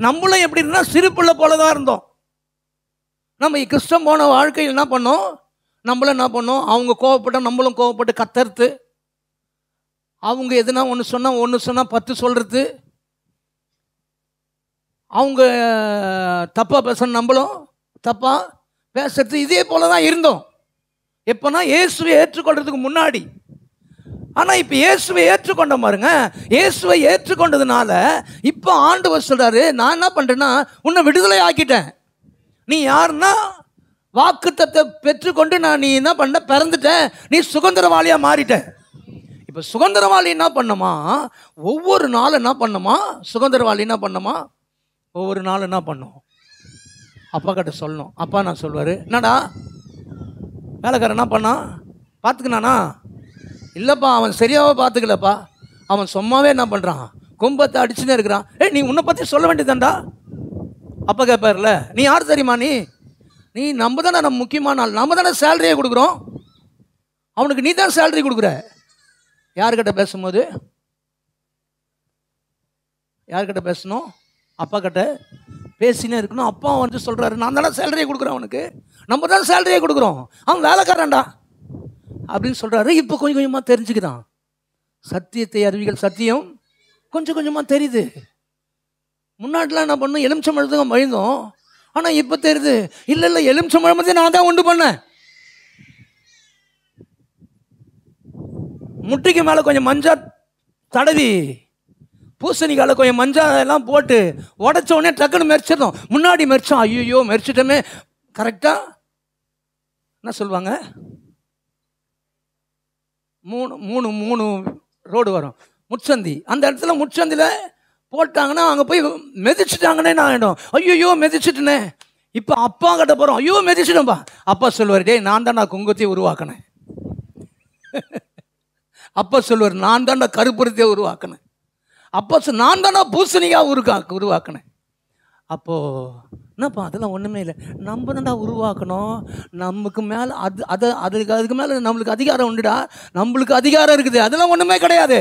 நம்மளும் எப்படி இருந்தா சிறு பிள்ளை போல தான் இருந்தோம். நம்ம கிறிஸ்தவம் போன வாழ்க்கையில் என்ன பண்ணோம்? நம்மளும் என்ன பண்ணோம்? அவங்க கோவப்பட்ட நம்மளும் கோவப்பட்டு கத்தறுத்து, அவங்க எதுனா ஒன்று சொன்னால் 10 சொல்கிறது, அவங்க தப்பாக பேசணும், நம்மளும் தப்பாக பேசுறது, இதே போல தான் இருந்தோம். எப்போனா இயேசுவை ஏற்றுக்கொள்றதுக்கு முன்னாடி. ஆனால் இப்போ இயேசுவை ஏற்றுக்கொண்ட பாருங்க. இயேசுவை ஏற்றுக்கொண்டதுனால இப்போ ஆண்டவர் சொல்றாரு, நான் என்ன பண்ணுறேன்னா உன்னை விடுதலை ஆக்கிட்டேன். நீ யாருன்னா வாக்குத்தத்தை பெற்றுக்கொண்டு நீ என்ன பண்ண, பிறந்துட்ட, நீ சுதந்திரவாளியாக மாறிட்ட. இப்போ சுதந்திரவாளி என்ன பண்ணுமா? ஒவ்வொரு நாளும் என்ன பண்ணுமா? சுதந்திரவாளி என்ன பண்ணுமா? ஒவ்வொரு நாளும் என்ன பண்ணும்? அப்பா கிட்ட சொல்லணும். அப்பா நான் சொல்வார், என்னடா வேலைக்காரன் என்ன பண்ணா? பார்த்துக்கினானா? இல்லைப்பா, அவன் சரியாவே பார்த்துக்கலப்பா. அவன் சும்மாவே என்ன பண்ணுறான், கும்பத்தை அடிச்சுன்னே இருக்கிறான். நீ உன்னை பற்றி சொல்ல வேண்டியதாண்டா. அப்பா கேட்பார்ல, நீ யார் தெரியுமா? நீ நம்ம தானே, நம்ம முக்கியமான ஆள், நம்ம தானே சேலரியே கொடுக்குறோம் அவனுக்கு. நீ தான் சேலரி கொடுக்குற. யார்கிட்ட பேசும்போது யார்கிட்ட பேசணும்? அப்பா கிட்ட பேசினே இருக்கணும். அப்பா வந்து சொல்கிறாரு, நான் தானே சேலரியை கொடுக்குறேன் அவனுக்கு, நம்ம தான் சேலரியை கொடுக்குறோம், அவன் வேலைக்காரன்டா அப்படின்னு சொல்கிறாரு. இப்போ கொஞ்சம் கொஞ்சமாக தெரிஞ்சுக்கிறான். சத்தியத்தை அறிவிகள், சத்தியம் கொஞ்சம் கொஞ்சமாக தெரியுது. முன்னாடிலாம் என்ன பண்ணோம், எலுமிச்சம்பழத்துக்கு மழுந்தோம். ஆனால் இப்போ தெரியுது, இல்லை எலுமிச்சம்பழத்தை நான் தான் உண்டு பண்ணேன். முட்டிக்கு மேலே கொஞ்சம் மஞ்சள் தடவி, பூசணிக்கால கொஞ்சம் மஞ்சள் எல்லாம் போட்டு உடச்ச உடனே டக்குன்னு மெரிச்சிடணும். முன்னாடி மெரிச்சோம், ஐயோ மெரிச்சிட்டோமே. கரெக்டாக என்ன சொல்லுவாங்க, மூணு மூணு ரோடு வரும், முச்சந்தி. அந்த இடத்துல முச்சந்தியில் போட்டாங்கன்னா அங்கே போய் மெதிச்சுட்டாங்கன்னே நான் ஆகிடும். ஐயோ மெதிச்சுட்டேனே. இப்போ அப்பா கிட்ட போகிறோம், ஐயோ மெதிச்சிட்டோம்பா. அப்பா சொல்லுவார், டேய் நான் தான் நான் குங்குமத்தையே உருவாக்கினேன். அப்பா சொல்லுவார், நான் தான் நான் கருப்புறத்தையே உருவாக்கினேன். அப்பா நான் தான் நான் பூசணிக்காக உருவாக்கினேன். அப்போது என்னப்பா, அதெல்லாம் ஒன்றுமே இல்லை, நம்ம தான்டா உருவாக்கணும். நமக்கு மேலே அதுக்கு மேலே நம்மளுக்கு அதிகாரம் உண்டுடா, நம்மளுக்கு அதிகாரம் இருக்குது. அதெல்லாம் ஒன்றுமே கிடையாது.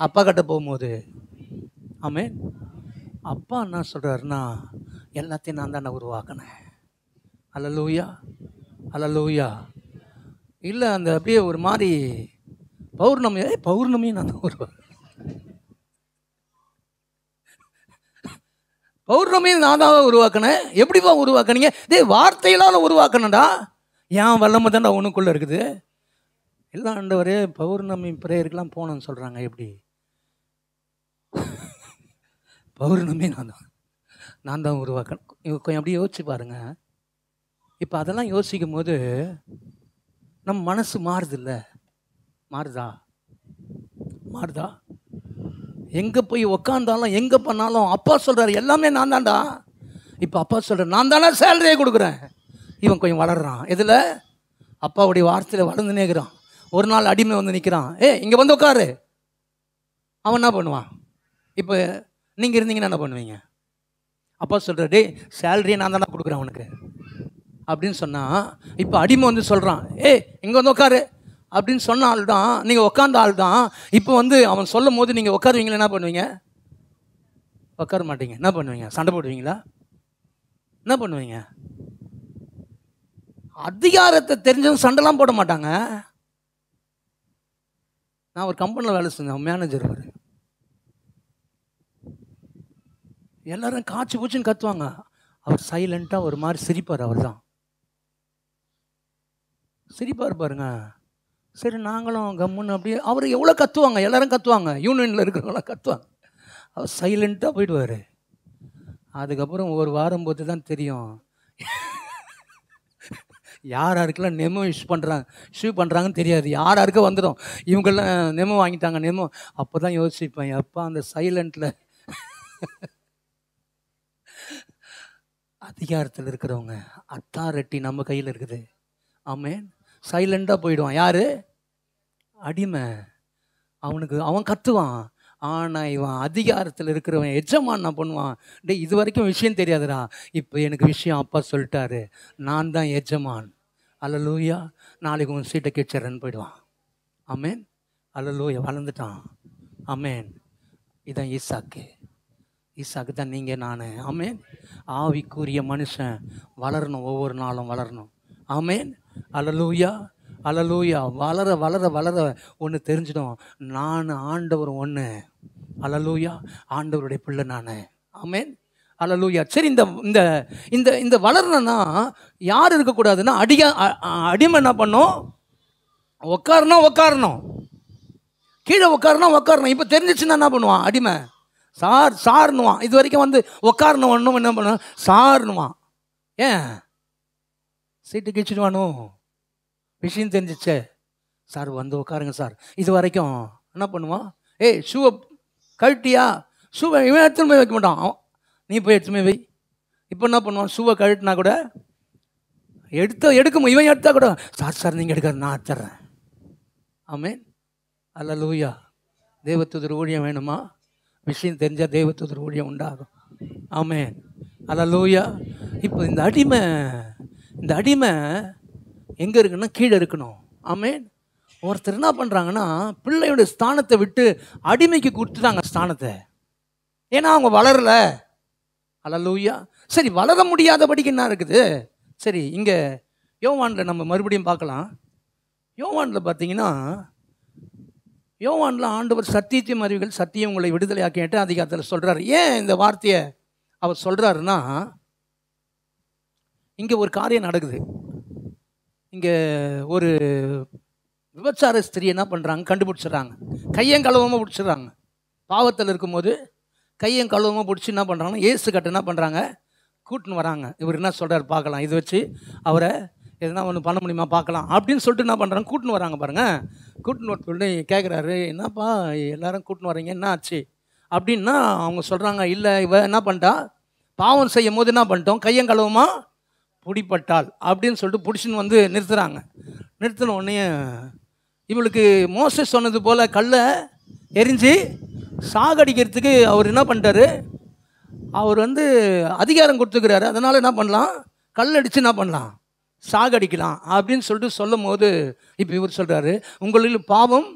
அப்பா கிட்ட போகும்போது ஆமென். அப்பா என்ன சொல்கிறாருன்னா, எல்லாத்தையும் நான் தான் உருவாக்கினேன். அல்லேலூயா, அல்லேலூயா. இல்லை அந்த அப்படியே ஒரு மாதிரி பௌர்ணமி நான் தான் உருவாக்கினேன். பௌர்ணமி நான் தான் உருவாக்கினேன். எப்படிப்பா உருவாக்கினீங்க? வார்த்தையிலால் உருவாக்கணும்டா. ஏன் வல்லமை தான்டா உனக்குள்ளே இருக்குது. எல்லாம் ஆண்டவரே பௌர்ணமி பிரேயருக்கெல்லாம் போகணும்னு சொல்கிறாங்க. எப்படி பௌர்ணமி நான் தான் உருவாக்கணும். கொஞ்சம் அப்படியே யோசிச்சு பாருங்க. இப்போ அதெல்லாம் யோசிக்கும் போது நம்ம மனசு மாறுதில்ல? மாறுதா? எங்கே போய் உக்காந்தாலும் எங்கே பண்ணாலும் அப்பா சொல்கிறார், எல்லாமே நான் தான்டா. இப்போ அப்பா சொல்கிறார், நான் தானே சேலரியை கொடுக்குறேன். இவன் கொஞ்சம் வளர்றான். இதில் அப்பாவுடைய வார்த்தையில் வளர்ந்துனே இருக்கிறான். ஒரு நாள் அடிமை வந்து நிற்கிறான், இங்கே வந்து உட்காரு. அவன் என்ன பண்ணுவான்? இப்போ நீங்கள் இருந்தீங்கன்னா என்ன பண்ணுவீங்க? அப்பா சொல்கிறார், டே சேலரியை நான் தானே கொடுக்குறேன் அவனுக்கு அப்படின்னு சொன்னால், இப்போ அடிமை வந்து சொல்கிறான், இங்கே வந்து உட்காரு அப்படின்னு சொன்ன ஆள் தான், நீங்கள் உட்காந்த ஆள் தான். இப்போ வந்து அவன் சொல்லும் போது நீங்கள் உட்காருவீங்களா? என்ன பண்ணுவீங்க? உட்கார மாட்டீங்க. என்ன பண்ணுவீங்க? சண்டை போடுவீங்களா? என்ன பண்ணுவீங்க? அதிகாரத்தை தெரிஞ்சவங்க சண்டைலாம் போட மாட்டாங்க. நான் ஒரு கம்பெனியில் வேலை செஞ்சேன், மேனேஜர். அவர் எல்லாரும் காய்ச்சி பூச்சின்னு கத்துவாங்க. அவர் சைலண்ட்டாக ஒரு மாதிரி சிரிப்பார். அவர் தான் சிரிப்பார் பாருங்க. சரி நாங்களும் கம்முன்னு அப்படியே. அவர் எவ்வளோ கத்துவாங்க, எல்லாரும் கத்துவாங்க, யூனியனில் இருக்கிறவங்களாம் கத்துவாங்க. அவர் சைலண்ட்டாக போயிடுவார். அதுக்கப்புறம் ஒரு வாரம் போது தான் தெரியும் யாருக்கெல்லாம் நெமோ இஷ்யூ பண்ணுறாங்கன்னு தெரியாது. யாருக்கு வந்துடும், இவங்கெல்லாம் நெமோ வாங்கிட்டாங்க நெமோ. அப்போ தான் யோசிப்பேன், எப்போ அந்த சைலண்டில் அதிகாரத்தில் இருக்கிறவங்க, அத்தாரிட்டி நம்ம கையில் இருக்குது. ஆமென். சைலண்டாக போயிடுவான். யார்? அடிமை. அவன் கத்துவான். ஆனால் இவன் அதிகாரத்தில் இருக்கிறவன் எஜமான் என்ன பண்ணுவான்? இது வரைக்கும் விஷயம் தெரியாதுடா, இப்போ எனக்கு விஷயம் அப்பா சொல்லிட்டாரு, நான் தான் எஜமான். அல்லேலூயா. நாளைக்கு உன் சீட்டை கிச்சரன்னு போயிடுவான். ஆமென். அல்லேலூயா. வளர்ந்துட்டான். ஆமென். இதான் ஈசாக்கு தான் நீங்கள் நான். ஆமென். ஆவிக்குரிய மனுஷன் வளரணும், ஒவ்வொரு நாளும் வளரணும். ஆமென். அல்லேலூயா, அல்லேலூயா. வளர வளர வளர ஒன்று தெரிஞ்சிடும், நான் ஆண்டவர் ஒன்று. அல்லேலூயா. ஆண்டவருடைய பிள்ளை நான். ஆமென். அல்லேலூயா. சரி, இந்த இந்த இந்த இந்த வளரணும்னா யார் இருக்கக்கூடாதுன்னா அடிமை என்ன பண்ணும்? உட்காரணும். கீழே உட்காரணும். இப்போ தெரிஞ்சிச்சுன்னா என்ன பண்ணுவான்? அடிமை சார்னுவான். இது வரைக்கும் வந்து உட்காரணும் ஒன்றும் என்ன பண்ணுவான்? சார்னுவான். ஏன்? சீட்டு கிழிச்சிடுவானோ? விஷயம் தெரிஞ்சிச்சே. சார் வந்து உட்காருங்க சார். இது வரைக்கும் என்ன பண்ணுவான்? ஷூவை கழட்டியா? ஷூவை இவன் எடுத்துன்னு போய் வைக்க மாட்டான், நீ போய் எடுத்துமே வை. இப்போ என்ன பண்ணுவான்? ஷூவை கழட்டினா கூட இவன் எடுத்தா கூட, சார் நீங்கள் எடுக்காது, நான் எடுத்துட்றேன். ஆமென். அல்லேலூயா. தேவதூதர் ஊழியம் வேணுமா? விஷயம் தெரிஞ்சால் தேவதூதர் ஊழியம் உண்டாகும். ஆமென். அல்லேலூயா. இப்போ இந்த அடிமை எங்கே இருக்குன்னா கீழே இருக்கணும். ஆமென். ஒருத்தர் என்ன பண்ணுறாங்கன்னா பிள்ளையோட ஸ்தானத்தை விட்டு அடிமைக்கு கொடுத்துட்டாங்க ஸ்தானத்தை. ஏன்னா அவங்க வளரல. அல்லேலூயா. சரி, வளர முடியாதபடிக்கு என்ன இருக்குது? சரி, இங்கே யோவானில் நம்ம மறுபடியும் பார்க்கலாம். யோவானில் பார்த்தீங்கன்னா, யோவானில் ஆண்டவர் சத்தியத்தையும் அறிவுகள் சத்தியம் உங்களை விடுதலையாக்கி 8ஆம் அதிகாரத்தில் சொல்கிறார். ஏன் இந்த வார்த்தையை அவர் சொல்கிறாருன்னா, இங்கே ஒரு காரியம் நடக்குது. இங்கே ஒரு விபச்சார ஸ்திரீ என்ன பண்ணுறாங்க, கண்டுபிடிச்சிட்றாங்க. கையும் கழுவமாக பிடிச்சிடுறாங்க. பாவத்தில் இருக்கும்போது கையும் கழுவமாக பிடிச்சி என்ன பண்ணுறாங்கன்னா ஏசு கட்ட என்ன பண்ணுறாங்க, கூட்டின்னு வராங்க. இவர் என்ன சொல்கிறார் பார்க்கலாம், இது வச்சு அவரை எதுனா ஒன்று பண்ண முடியுமா பார்க்கலாம் அப்படின்னு சொல்லிட்டு என்ன பண்ணுறாங்க, கூட்டின்னு வராங்க பாருங்கள். கூட்டின்னு வர சொல்லி கேட்குறாரு, என்னப்பா எல்லாரும் கூட்டின்னு வரீங்க, என்ன ஆச்சு அப்படின்னா அவங்க சொல்கிறாங்க, இல்லை இவ என்ன பண்ணிட்டா, பாவம் செய்யும் போது என்ன பண்ணிட்டோம், கையும் கழுவமாக பிடிப்பட்டாள் அப்படின்னு சொல்லிட்டு பிடிச்சின்னு வந்து நிறுத்துகிறாங்க. நிறுத்தின உடனே இவளுக்கு மோசே சொன்னது போல் கல்லை எரிஞ்சு சாகடிக்கிறதுக்கு அவர் என்ன பண்ணிட்டாரு, அவர் வந்து அதிகாரம் கொடுத்துக்கிறாரு. அதனால் என்ன பண்ணலாம், கல் அடித்து என்ன பண்ணலாம், சாகடிக்கலாம் அப்படின்னு சொல்லிட்டு சொல்லும் போது இப்போ இவர் சொல்கிறாரு, உங்களில் பாவம்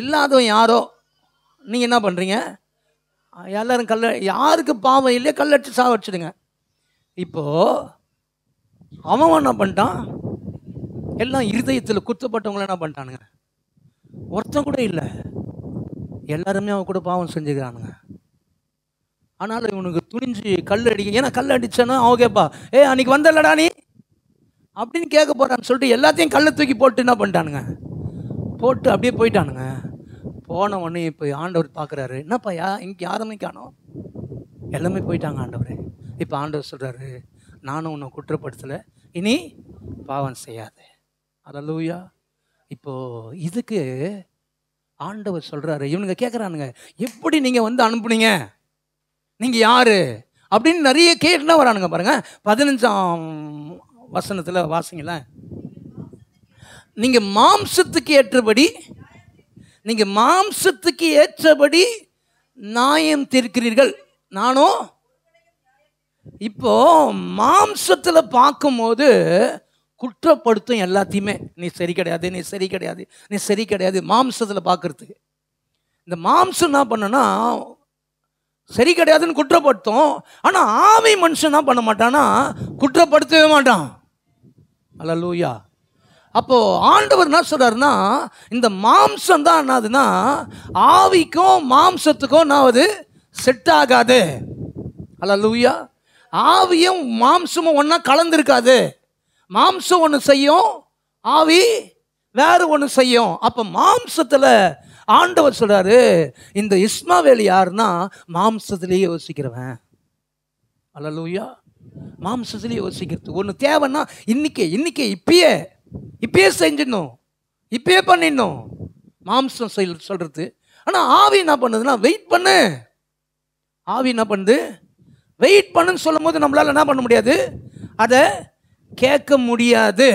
இல்லாதவன் யாரோ நீங்கள் என்ன பண்ணுறீங்க, எல்லாரும் யாருக்கு பாவம் இல்லையா கல்லடிச்சு சாகடிச்சிடுங்க. இப்போது அவன் என்ன பண்ணிட்டான், எல்லாம் இருதயத்தில் குத்தப்பட்டவங்கள என்ன பண்ணிட்டானுங்க, ஒருத்தன் கூட இல்லை, எல்லாருமே அவன் கூட பாவம் செஞ்சுக்கிறானுங்க. ஆனாலும் இவனுக்கு துணிஞ்சு கல் அடிக்க, ஏன்னா கல் அடிச்சானா அவன் கேட்பா, அன்னைக்கு வந்தல்லடா நீ அப்படின்னு கேட்க போறான்னு சொல்லிட்டு எல்லாத்தையும் கல்லை தூக்கி போட்டு என்ன பண்ணிட்டானுங்க, போட்டு அப்படியே போயிட்டானுங்க. போன உடனே இப்போ ஆண்டவர் பார்க்குறாரு, என்னப்பா இங்கே யாருமே காணோம், எல்லாமே போயிட்டாங்க ஆண்டவர். இப்போ ஆண்டவர் சொல்கிறாரு, நானும் உன்னை குற்றப்படுத்தலை, இனி பாவம் செய்யாது. அல்லேலூயா. இப்போது இதுக்கு ஆண்டவர் சொல்கிறாரு, இவனுங்க கேட்குறானுங்க, எப்படி நீங்கள் வந்து அனுப்புனீங்க, நீங்கள் யார் அப்படின்னு நிறைய கேட்டுனா வரானுங்க பாருங்க. 15ஆம் வசனத்தில் வாசிங்களேன். நீங்கள் மாம்சத்துக்கு ஏற்றபடி நியாயம் தீர்க்கிறீர்கள், நானும். இப்போ மாம்சத்தில் பார்க்கும்போது குற்றப்படுத்தும் எல்லாத்தையுமே, நீ சரி கிடையாது, நீ சரி கிடையாது, நீ சரி கிடையாது. மாம்சத்தில் பார்க்கறதுக்கு இந்த மாம்சம் என்ன பண்ணுன்னா சரி கிடையாதுன்னு குற்றப்படுத்தும். ஆனால் ஆவி மனுஷன் என்ன பண்ண மாட்டான்னா குற்றப்படுத்தவே மாட்டான். அல்லேலூயா. அப்போது ஆண்டவர் என்ன சொல்கிறாருன்னா, இந்த மாம்சம் தான் என்னதுன்னா ஆவிக்கும் மாம்சத்துக்கும் என்னாவது செட் ஆகாது. அல்லேலூயா. ஆவியும் மாம்சமும் ஒன்றா கலந்துருக்காது. மாம்சம் ஒன்று செய்யும், ஆவி வேறு ஒன்று செய்யும். அப்போ மாம்சத்தில் ஆண்டவர் சொல்கிறாரு, இந்த இஸ்மாவேல் யாருன்னா மாம்சத்திலேயே யோசிக்கிறவன். அல்லேலூயா. மாம்சத்திலேயே யோசிக்கிறது ஒன்று தேவைன்னா இன்னைக்கு இப்பயே செஞ்சிடணும், இப்பயே பண்ணிடணும் மாம்சம் சொல்கிறது. ஆனால் ஆவி என்ன பண்ணுதுன்னா வெயிட் பண்ணு. ஆவி என்ன பண்ணுது, வெயிட் பண்ணுன்னு சொல்லும் போது நம்மளால் என்ன பண்ண முடியாது, அதை கேட்க முடியாது.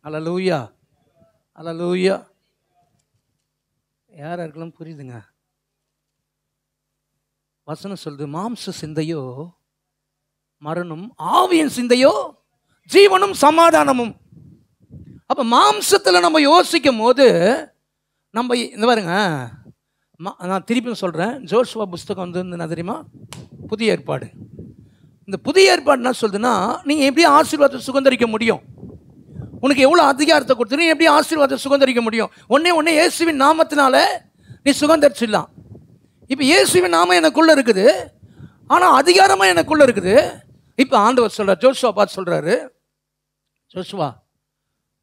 அல்லேலூயா. அல்லேலூயா. யாருக்கெல்லாம் புரியுதுங்க? வசனம் சொல்லுது, மாம்ச சிந்தையோ மரணம், ஆவியின் சிந்தையோ ஜீவனும் சமாதானமும். அப்போ மாம்சத்தில் நம்ம யோசிக்கும் போது நம்ம இந்த பாருங்க, நான் திருப்பியும் சொல்கிறேன், ஜோஷுவா புஸ்தகம் வந்து என்ன தெரியுமா, புதிய ஏற்பாடு. இந்த புதிய ஏற்பாடு என்ன சொல்லுதுன்னா, நீங்கள் எப்படி ஆசீர்வாதத்தை சுதந்தரிக்க முடியும், உனக்கு எவ்வளோ அதிகாரத்தை கொடுத்து நீ எப்படி ஆசீர்வாதத்தை சுதந்தரிக்க முடியும், ஒன்னே இயேசுவின் நாமத்தினால நீ சுதந்தரிச்சிடலாம். இப்போ இயேசுவின் நாமம் எனக்குள்ளே இருக்குது, ஆனால் அதிகாரமாக எனக்குள்ளே இருக்குது. இப்போ ஆண்டவர் சொல்கிறார், ஜோஷுவா பார்த்து சொல்கிறாரு, ஜோஷுவா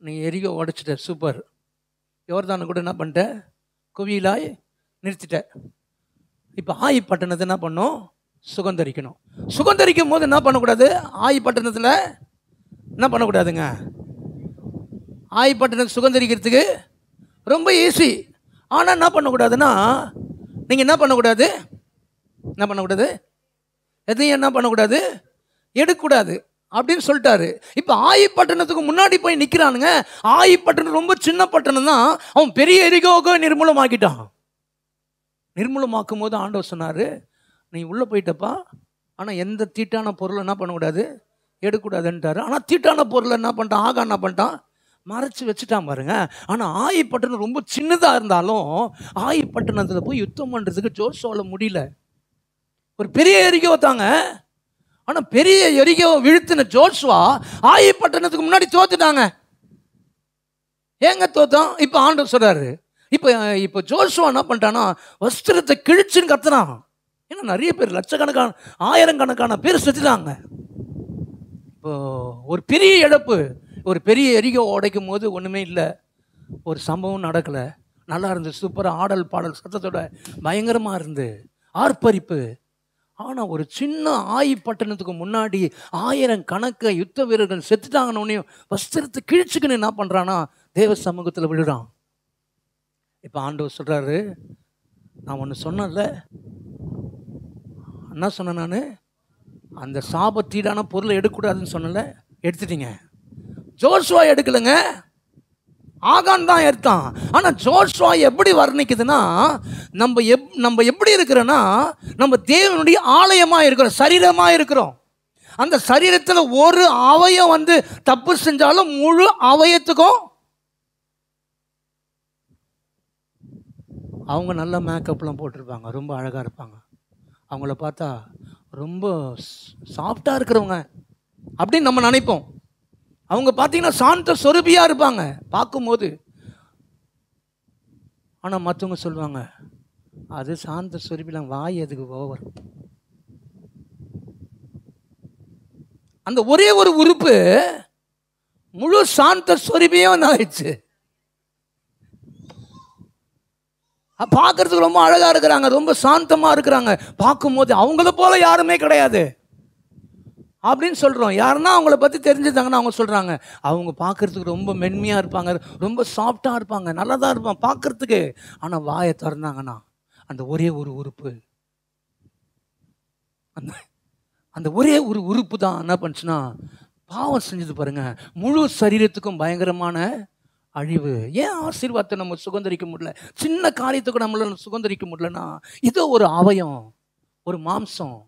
நீ எரிகோ உடைச்சிட்ட, சூப்பர். யோர்தானை கூட என்ன பண்ணிட்ட, குவியலாய் நிறுத்திட்ட. இப்போ ஆயி பட்டணத்தை என்ன பண்ணும், சுதந்தரிக்கணும். சுதந்தரிக்கும் போது என்ன பண்ணக்கூடாது, ஆயி பட்டணத்தில் என்ன பண்ணக்கூடாதுங்க, ஆயி பட்டணத்தை சுதந்தரிக்கிறதுக்கு ரொம்ப ஈஸி. ஆனால் என்ன பண்ணக்கூடாதுன்னா, நீங்கள் என்ன பண்ணக்கூடாது, எதையும் என்ன பண்ணக்கூடாது, எடுக்கக்கூடாது. அப்படின்னு சொல்லிட்டாரு. இப்போ ஆயி பட்டணத்துக்கு முன்னாடி போய் நிற்கிறானுங்க. ஆயி பட்டணம் ரொம்ப சின்ன பட்டணம் தான். அவன் பெரிய எரிகோவை நிர்மூலமாக்கிட்டான். நிர்மூலமாக்கும் போது ஆண்டவர் சொன்னார், நீ உள்ளே போயிட்டப்பா, ஆனால் எந்த தீட்டான பொருளை என்ன பண்ணக்கூடாது, எடுக்கக்கூடாதுன்ட்டாரு. ஆனால் தீட்டான பொருளை என்ன பண்ணிட்டான், ஆகா என்ன பண்ணிட்டான், மறைச்சி வச்சுட்டான் பாருங்க. ஆனால் ஆயி பட்டணம் ரொம்ப சின்னதாக இருந்தாலும் ஆயி பட்டணத்தில் போய் யுத்தம் பண்ணுறதுக்கு ஜோஷுவால முடியல. ஒரு பெரிய எரிகோ தாங்க. ஆனால் பெரிய எரிகோ வீழ்த்தின ஜோஷுவா ஆயி பட்டணத்துக்கு முன்னாடி தோத்துட்டாங்க. ஏங்க தோத்தான்? இப்போ ஆண்டவர் சொல்றாரு, இப்போ ஜோஷுவா என்ன பண்ணிட்டானா, வஸ்திரத்தை கிழிச்சுன்னு கத்துறான். ஏன்னா நிறைய பேர், லட்சக்கணக்கான ஆயிரக்கணக்கான பேர் செத்துட்டாங்க. இப்போ ஒரு பெரிய இழப்பு. ஒரு பெரிய எரிகோ உடைக்கும் போது ஒன்றுமே இல்லை, ஒரு சம்பவம் நடக்கலை, நல்லா இருந்தது, சூப்பராக ஆடல் பாடல் சத்தத்தோட பயங்கரமாக இருந்து ஆர்ப்பரிப்பு. ஆனால் ஒரு சின்ன ஆயி பட்டணத்துக்கு முன்னாடி 1000 கணக்க யுத்த வீரர்கள் செத்துட்டாங்கன்னு வஸ்திரத்தை கிழிச்சுக்குன்னு என்ன பண்ணுறான்னா தேவ சமூகத்தில் விழுறான். இப்போ ஆண்டவர் சொல்கிறாரு, நான் ஒன்று சொன்னேன்ல, என்ன சொன்னேன் நான், அந்த சாபத்தீடான பொருளை எடுக்கக்கூடாதுன்னு சொன்னல, எடுத்துட்டீங்க. ஜோஷுவா எடுக்கலைங்க, ஆகான் தான் எடுத்தான். ஆனால் ஜோஷுவா எப்படி வர்ணிக்குதுன்னா, நம்ம எப்படி இருக்கிறோன்னா, நம்ம தேவனுடைய ஆலயமாக இருக்கிறோம், சரீரமாக இருக்கிறோம். அந்த சரீரத்தில் ஒரு அவயம் தப்பு செஞ்சாலும் முழு அவயத்துக்கும் அவங்க நல்ல மேக்கப்லாம் போட்டிருப்பாங்க, ரொம்ப அழகாக இருப்பாங்க, அவங்கள பார்த்தா ரொம்ப சாஃப்டாக இருக்கிறவங்க அப்படின்னு நம்ம நினைப்போம். அவங்க பார்த்தீங்கன்னா சாந்த சொரூபியாக இருப்பாங்க பார்க்கும்போது. ஆனால் மற்றவங்க சொல்லுவாங்க, அது சாந்த சொரூபிலாம், வாய் அதுக்கு ஓவர். அந்த ஒரே ஒரு உறுப்பு முழு சாந்த சொரூபியும் ஆயிடுச்சு. பார்க்கறதுக்கு ரொம்ப அழகாக இருக்கிறாங்க, ரொம்ப சாந்தமாக இருக்கிறாங்க, பார்க்கும்போது அவங்கள போல யாருமே கிடையாது அப்படின்னு சொல்கிறோம். யாருன்னா அவங்கள பற்றி தெரிஞ்சுட்டாங்கன்னா அவங்க சொல்கிறாங்க, அவங்க பார்க்குறதுக்கு ரொம்ப மென்மையாக இருப்பாங்க, ரொம்ப சாஃப்டாக இருப்பாங்க, நல்லா தான் இருப்பாங்க பார்க்குறதுக்கு. ஆனால் வாயை திறந்தாங்கன்னா அந்த ஒரே ஒரு உறுப்பு, அந்த ஒரே ஒரு உறுப்பு தான் என்ன பண்ணுச்சுன்னா பாவம் செஞ்சது பாருங்க. முழு சரீரத்துக்கும் பயங்கரமான அழிவு. ஏன் ஆசீர்வாதத்தை நம்ம சுதந்திரிக்க முடியல? சின்ன காரியத்துக்கு நம்மளால சுதந்திரிக்க முடியலன்னா, இதோ ஒரு அவயம், ஒரு மாம்சம்,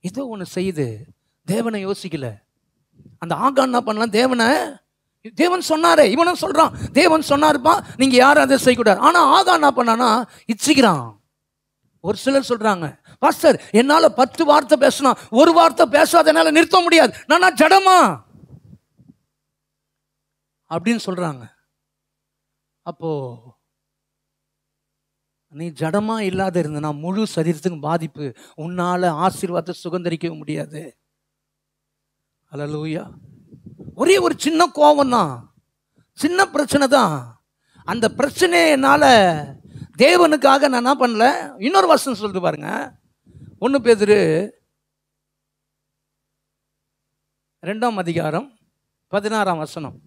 இதோ ஒன்று செய்யுது. தேவனை யோசிக்கல. அந்த ஆகான் என்ன பண்ணலாம், தேவன் சொன்னாரே, இவனும் சொல்றான், தேவன் சொன்னாருப்பா நீங்க யாரும் அதை செய்யக்கூடாது. ஆனா ஆகான் என்ன பண்ணானா இச்சிக்கிறான். ஒரு சிலர் சொல்றாங்க, பாஸ்டர் என்னால 10 வார்த்தை பேசணும், ஒரு வார்த்தை பேசாத என்னால நிறுத்த முடியாது, நானா ஜடமா அப்படின்னு சொல்றாங்க. அப்போ நீ ஜடமா இல்லாத இருந்தனா முழு சரீரத்துக்கும் பாதிப்பு, உன்னால ஆசீர்வாதத்தை சுதந்திரிக்க முடியாது. அல்லேலூயா. ஒரே ஒரு சின்ன கோபம் தான், சின்ன பிரச்சனை தான். அந்த பிரச்சனையை என்னால் தேவனுக்காக நான் என்ன பண்ணல. இன்னொரு வசனம் சொல்லிட்டு பாருங்க, 1 பேதுரு 2ஆம் அதிகாரம் 16ஆம் வசனம்.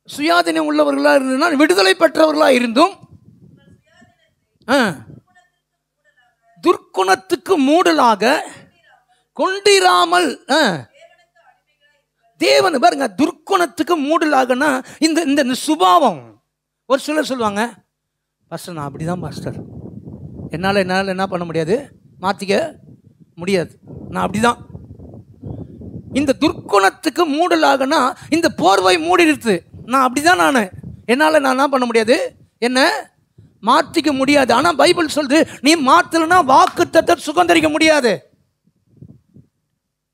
சுயாதீனம் உள்ளவர்களா இருந்ததுன்னா விடுதலை பெற்றவர்களா இருந்தும் துர்க்குணத்துக்கு மூடலாக கொண்டிராமல் தேவன் பாருங்க, துர்க்குணத்துக்கு மூடலாகனா இந்த சுபாவம். ஒரு சிலர் சொல்லுவாங்க, பாஸ்டர் நான் அப்படிதான் பாஸ்டர், என்னால் என்ன பண்ண முடியாது, மாற்றிக்க முடியாது, நான் அப்படிதான். இந்த துர்க்குணத்துக்கு மூடலாகனா இந்த போர்வை மூடிடுது, நான் அப்படிதான், என்னால் நான் என்ன பண்ண முடியாது, என்ன மாற்றிக்க முடியாது. ஆனால் பைபிள் சொல்லுது, நீ மாற்றலன்னா வாக்குத்தத்தத்தை சுதந்திரிக்க முடியாது.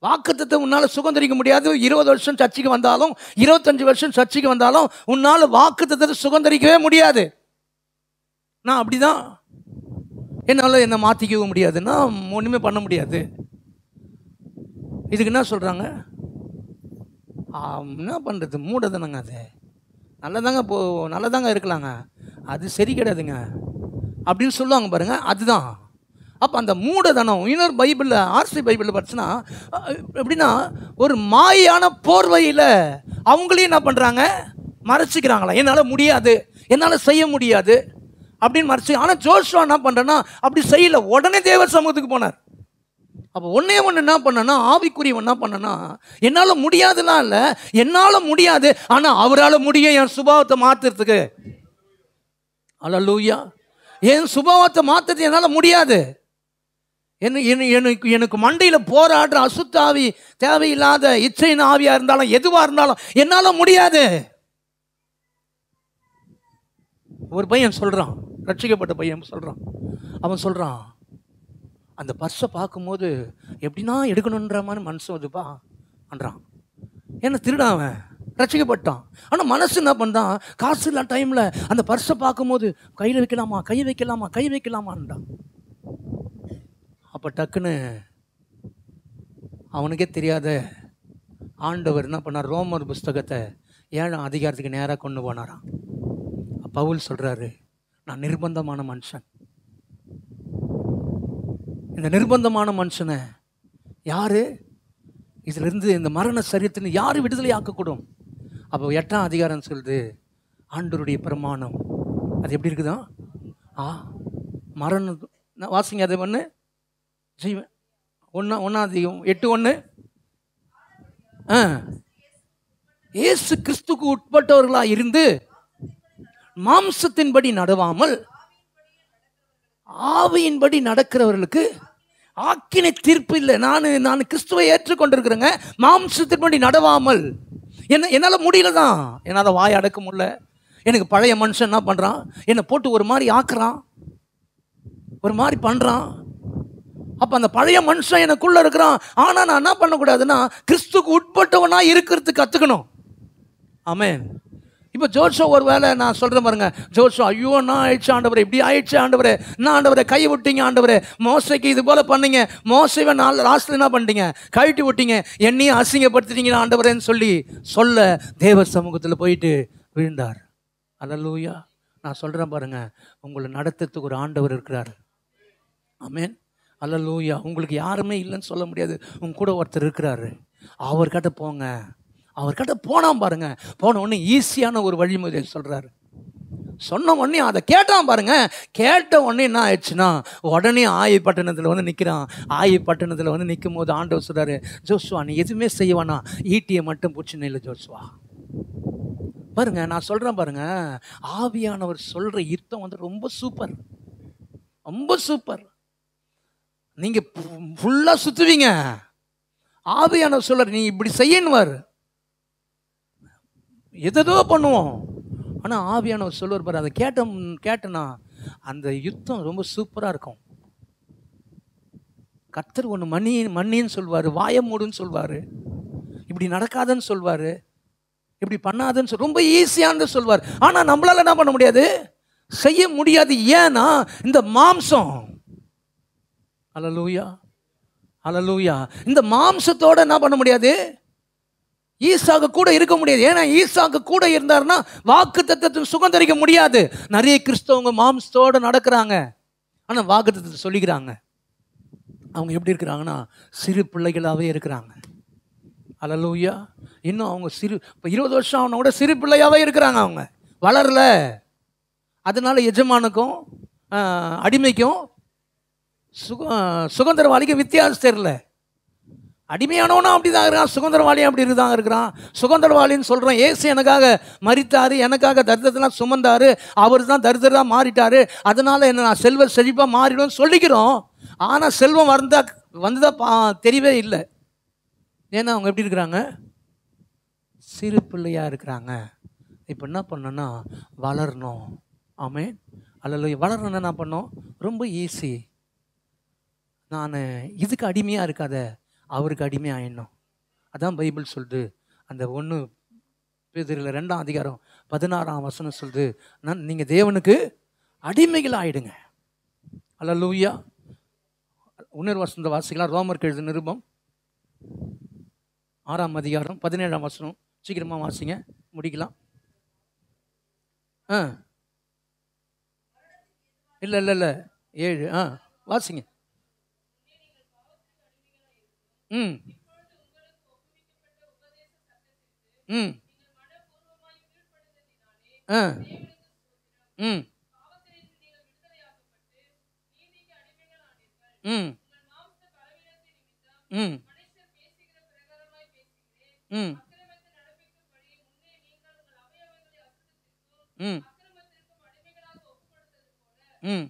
வாக்குத்தத்தை உன்னால் சுதந்திரிக்க முடியாது. 20 வருஷம் சர்ச்சைக்கு வந்தாலும் 25 வருஷம் சர்ச்சைக்கு வந்தாலும் உன்னால் வாக்குத்தத்தை சுதந்திரிக்கவே முடியாது. நான் அப்படிதான், என்னால் என்ன மாற்றிக்கவும் முடியாதுன்னா ஒன்றுமே பண்ண முடியாது. இதுக்கு என்ன சொல்கிறாங்க, என்ன பண்ணுறது, மூடதானங்க, அது நல்லதாங்க இருக்கலாங்க, அது சரி கிடையாதுங்க அப்படின்னு சொல்லுவாங்க பாருங்க, அதுதான். அப்போ அந்த மூடதனம் இன்னொரு பைபிளில், ஆர்சி பைபிளில் படிச்சுன்னா எப்படின்னா, ஒரு மாயான போர்வையில் அவங்களையும் என்ன பண்ணுறாங்க, மறைச்சிக்கிறாங்களா, என்னால் முடியாது, என்னால் செய்ய முடியாது அப்படின்னு மறைச்சி. ஆனால் ஜோஷுவா என்ன பண்ணுறேன்னா அப்படி செய்யல, உடனே தேவ சமூகத்துக்கு போனார். அப்போ ஒன்னே ஒன்று என்ன பண்ணனா, ஆவிக்குரியவன் என்ன பண்ணனா, என்னால் முடியாதுலாம் இல்லை, என்னால் முடியாது, ஆனால் அவரால் முடியும் என் சுபாவத்தை மாற்றுறதுக்கு. அல்லேலூயா. என் சுபாவத்தை மாற்றுறது என்னால் முடியாது. எனக்கு மண்டையில் போராடுற அசுத்தாவி, தேவையில்லாத இச்சையின் ஆவியாக இருந்தாலும் எதுவாக இருந்தாலும் என்னால் முடியாது. ஒரு பையன் சொல்கிறான், ரட்சிக்கப்பட்ட பையன் சொல்கிறான், அவன் சொல்கிறான், அந்த பர்ஸை பார்க்கும்போது எப்படின்னா எடுக்கணுன்ற மாதிரி மனசு வந்துப்பா பண்ணுறான். என்ன திருடான், அவன் ரட்சிக்கப்பட்டான். ஆனால் மனசு என்ன பண்ணுறான், காசு இல்லா டைமில் அந்த பர்ஸை பார்க்கும்போது கையில் வைக்கலாமா, கை வைக்கலாமா, கை வைக்கலாமான்றான். அப்போ டக்குன்னு அவனுக்கே தெரியாத ஆண்டவர் என்ன பண்ணார், ரோமர் புஸ்தகத்தை 7ஆம் அதிகாரத்துக்கு நேராக கொண்டு போனாராம். பவுல் சொல்கிறாரு, நான் நிர்பந்தமான மனுஷன். இந்த நிர்பந்தமான மனுஷனை யாரு இதிலிருந்து, இந்த மரண சரீரத்தின் யாரு விடுதலை ஆக்கக்கூடும்? அப்போ 8ஆம் அதிகாரம் சொல்லுது, ஆண்டவருடைய பிரமாணம் அது எப்படி இருக்குதான், மரணம். வாசிங்க அதை ஒன்று ஜீவன் 1:8 இயேசு கிறிஸ்துக்கு உட்பட்டவர்களாக இருந்து மாம்சத்தின்படி நடவாமல் ஆவியின்படி நடக்கிறவர்களுக்கு ஆக்கினை தீர்ப்பு இல்லை. நான் கிறிஸ்துவை ஏற்றுக்கொண்டிருக்கிறேங்க, மாம்சத்தின்படி நடவாமல். என்னால் முடியல தான், என்னால் வாய் அடக்க முடியல. எனக்கு பழைய மனுஷன் என்ன பண்ணுறான், என்னை போட்டு ஒரு மாதிரி ஆக்குறான், ஒரு மாதிரி பண்ணுறான். அப்போ அந்த பழைய மனுஷன் எனக்குள்ளே இருக்கிறான். ஆனால் நான் என்ன பண்ணக்கூடாதுன்னா, கிறிஸ்துக்கு உட்பட்டவனாக இருக்கிறதுக்கு கற்றுக்கணும். ஆமென். இப்போ ஜோஷோ ஒரு வேலை நான் சொல்கிறேன் பாருங்க, ஜோஷோ ஐயோ நான் ஆயிடுச்சு ஆண்டவரே, இப்படி ஆயிடுச்சு ஆண்டவரே, என்ன ஆண்டவரே கை விட்டீங்க ஆண்டவரே, மோசைக்கு இது போல் பண்ணீங்க, மோசைவை லாஸ்ட்டில் என்ன பண்ணிட்டீங்க, கழட்டி விட்டீங்க, என்னையும் அசிங்கப்படுத்திட்டீங்க ஆண்டவரேன்னு சொல்ல தேவ சமூகத்தில் போயிட்டு விழுந்தார். அல்லேலூயா. நான் சொல்கிறேன் பாருங்க, உங்களை நடத்துறதுக்கு ஒரு ஆண்டவர் இருக்கிறார். ஆமென். அல்லேலூயா. உங்களுக்கு யாருமே இல்லைன்னு சொல்ல முடியாது, உங்க கூட ஒருத்தர் இருக்கிறாரு. அவர்கிட்ட போங்க. அவர்கிட்ட போனான் பாருங்க, போன உடனே ஈஸியான ஒரு வழிமுறை சொல்றாரு. சொன்ன உடனே அதை கேட்டான் பாருங்க, கேட்ட உடனே என்ன ஆயிடுச்சுன்னா, உடனே ஆயி பட்டணத்தில் வந்து நிற்கிறான். ஆயி பட்டணத்தில் வந்து நிற்கும் போது ஆண்டவர் சொல்றாரு, ஜோசுவா நீ எதுவுமே செய்வானா, ஈட்டியை மட்டும் பிடிச்சின்னு இல்லை ஜோசுவா. பாருங்க நான் சொல்றேன் பாருங்க, ஆவியானவர் சொல்ற யுத்தம் வந்து ரொம்ப சூப்பர், ரொம்ப சூப்பர். நீங்க ஃபுல்லா சுத்துவீங்க, ஆவியானவர் சொல்றாரு நீ இப்படி செய்யணுவார், எதோ பண்ணுவோம். ஆனால் ஆவியானவர் சொல்லுவார் பாரு, அதை கேட்டேன்னா அந்த யுத்தம் ரொம்ப சூப்பராக இருக்கும். கர்த்தர் ஒன்று மன்னின்னு சொல்வார், வாய மூடுன்னு சொல்வார், இப்படி நடக்காதுன்னு சொல்வார், இப்படி பண்ணாதுன்னு ரொம்ப ஈஸியானது சொல்வார். ஆனால் நம்மளால என்ன பண்ண முடியாது, செய்ய முடியாது. ஏன்னா இந்த மாம்சம். அல்லேலூயா, அல்லேலூயா. இந்த மாம்சத்தோட என்ன பண்ண முடியாது, ஈசாக்கு கூட இருக்க முடியாது. ஏன்னா ஈசாக்கு கூட இருந்தாருன்னா வாக்குத்தத்தத்தை சுதந்தரிக்க முடியாது. நிறைய கிறிஸ்தவங்க மாம்சத்தோட நடக்கிறாங்க, ஆனால் வாக்குத்தத்தத்தை சொல்லிக்கிறாங்க. அவங்க எப்படி இருக்கிறாங்கன்னா சிறு பிள்ளைகளாகவே இருக்கிறாங்க. அல்லேலூயா. இன்னும் அவங்க இப்போ 20 வருஷம் அவனை விட சிறு பிள்ளையாகவே இருக்கிறாங்க, அவங்க வளரல. அதனால எஜமானுக்கும் அடிமைக்கும் சுதந்திரவாளிக்கும் வித்தியாசம் தெரியல. அடிமையானவனா அப்படி தான் இருக்கிறான், சுதந்திரவாளியும் அப்படி தான் இருக்கிறான். சுதந்திரவாளின்னு சொல்கிறோம், ஏசு எனக்காக மரித்தாரு, எனக்காக தரித்திரத்தெல்லாம் சுமந்தாரு, அவர் தான் தரித்திரமாக மாறிட்டாரு, அதனால என்ன நான் செல்வ செழிப்பாக மாறிடும் சொல்லிக்கிறோம். ஆனால் செல்வம் வந்துதான் தெரியவே இல்லை. ஏன்னா அவங்க எப்படி இருக்கிறாங்க, சிறு பிள்ளையாக இருக்கிறாங்க. இப்போ என்ன பண்ணோன்னா வளரணும். ஆமென். அல்லேலூயா. வளரணும்னா என்ன பண்ணோம், ரொம்ப ஈஸி. நான் இதுக்கு அடிமையாக இருக்காத, அவருக்கு அடிமையாக ஆயிடணும். அதான் பைபிள் சொல்லுது. அந்த 1 பேதுருல 2ஆம் அதிகாரம் 16ஆம் வசனம் சொல்லுது, நீங்கள் தேவனுக்கு அடிமைகள் ஆயிடுங்க. அல்லேலூயா. இன்னொரு வசனத்தை வாசிக்கலாம். ரோமருக்கு எழுதின நிருபம் 6ஆம் அதிகாரம் 17ஆம் வசனம். சீக்கிரமாக வாசிங்க, முடிக்கலாம். இல்லை 7 வாசிங்க. ம் ம் ம் ம் ம் ம் ம் ம்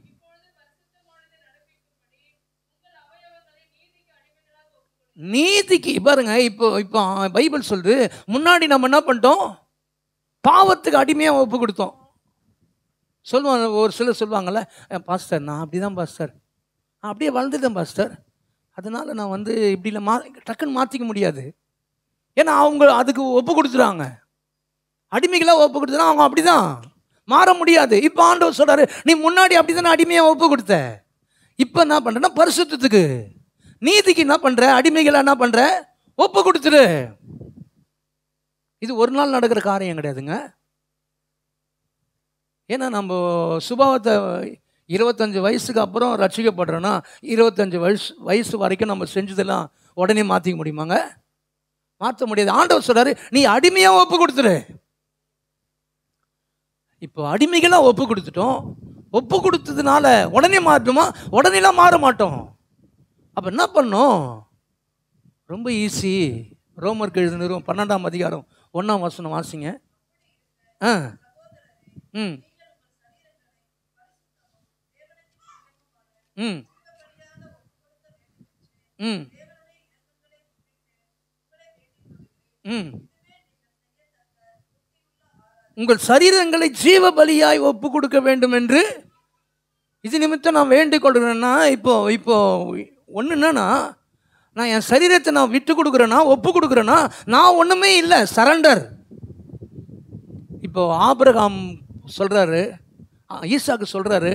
நீதிக்கு பாருங்க. இப்போ இப்போ பைபிள் சொல்லுது, முன்னாடி நம்ம என்ன பண்ணிட்டோம்? பாவத்துக்கு அடிமையாக ஒப்பு கொடுத்தோம். சொல்லுவாங்க, ஒரு சிலர் சொல்லுவாங்கல்ல, பாஸ்டர் நான் அப்படி தான் பாஸ்டர், நான் அப்படியே வளர்ந்துட்டேன் பாஸ்டர், அதனால நான் வந்து இப்படிலாம் டக்குன்னு மாற்றிக்க முடியாது. ஏன்னா அவங்க அதுக்கு ஒப்பு கொடுத்துறாங்க, அடிமைகளாக ஒப்பு கொடுத்துறாங்க, அவங்க அப்படிதான் மாற முடியாது. இப்போ ஆண்டவர் சொல்றாரு, நீ முன்னாடி அப்படி தானே அடிமையாக ஒப்பு கொடுத்த, இப்போ என்ன பண்ணுறேன்னா பரிசுத்தத்துக்கு நீதிக்கு என்ன பண்ற, அடிமைகளை என்ன பண்ற, ஒப்பு கொடுத்துரு. இது ஒரு நாள் நடக்கிற காரியம் கிடையாதுங்க. ஏன்னா நம்ம சுபாவத்தை 25 வயசுக்கு அப்புறம் ரட்சிக்கப்படுறோன்னா 25 வயசு வரைக்கும் நம்ம செஞ்சதெல்லாம் உடனே மாற்றிக்க முடியுமாங்க? மாற்ற முடியாது. ஆண்டவர் சொல்றாரு, நீ அடிமையாக ஒப்பு கொடுத்துரு. இப்போ அடிமைகளாக ஒப்பு கொடுத்துட்டோம். ஒப்பு கொடுத்ததுனால உடனே மாற்றோமா? உடனேலாம் மாற மாட்டோம். அப்போ என்ன பண்ணோம்? ரொம்ப ஈஸி. ரோமருக்கு எழுதின நிருபம் 12ஆம் அதிகாரம் 1ஆம் வசனம் வாசிங்க. ம் ம் ம் ம் உங்கள் சரீரங்களை ஜீவ பலியாய் ஒப்பு கொடுக்க வேண்டும் என்று இது நிமித்தம் நான் வேண்டிக் கொள்கிறேன்னா, இப்போ இப்போ ஒன்று என்னன்னா, நான் என் சரீரத்தை நான் விட்டு கொடுக்குறேன்னா, ஒப்பு கொடுக்குறேன்னா, நான் ஒன்றுமே இல்லை, சரண்டர். இப்போ ஆபிரகாம் சொல்கிறாரு, ஈசாக்கு சொல்கிறாரு,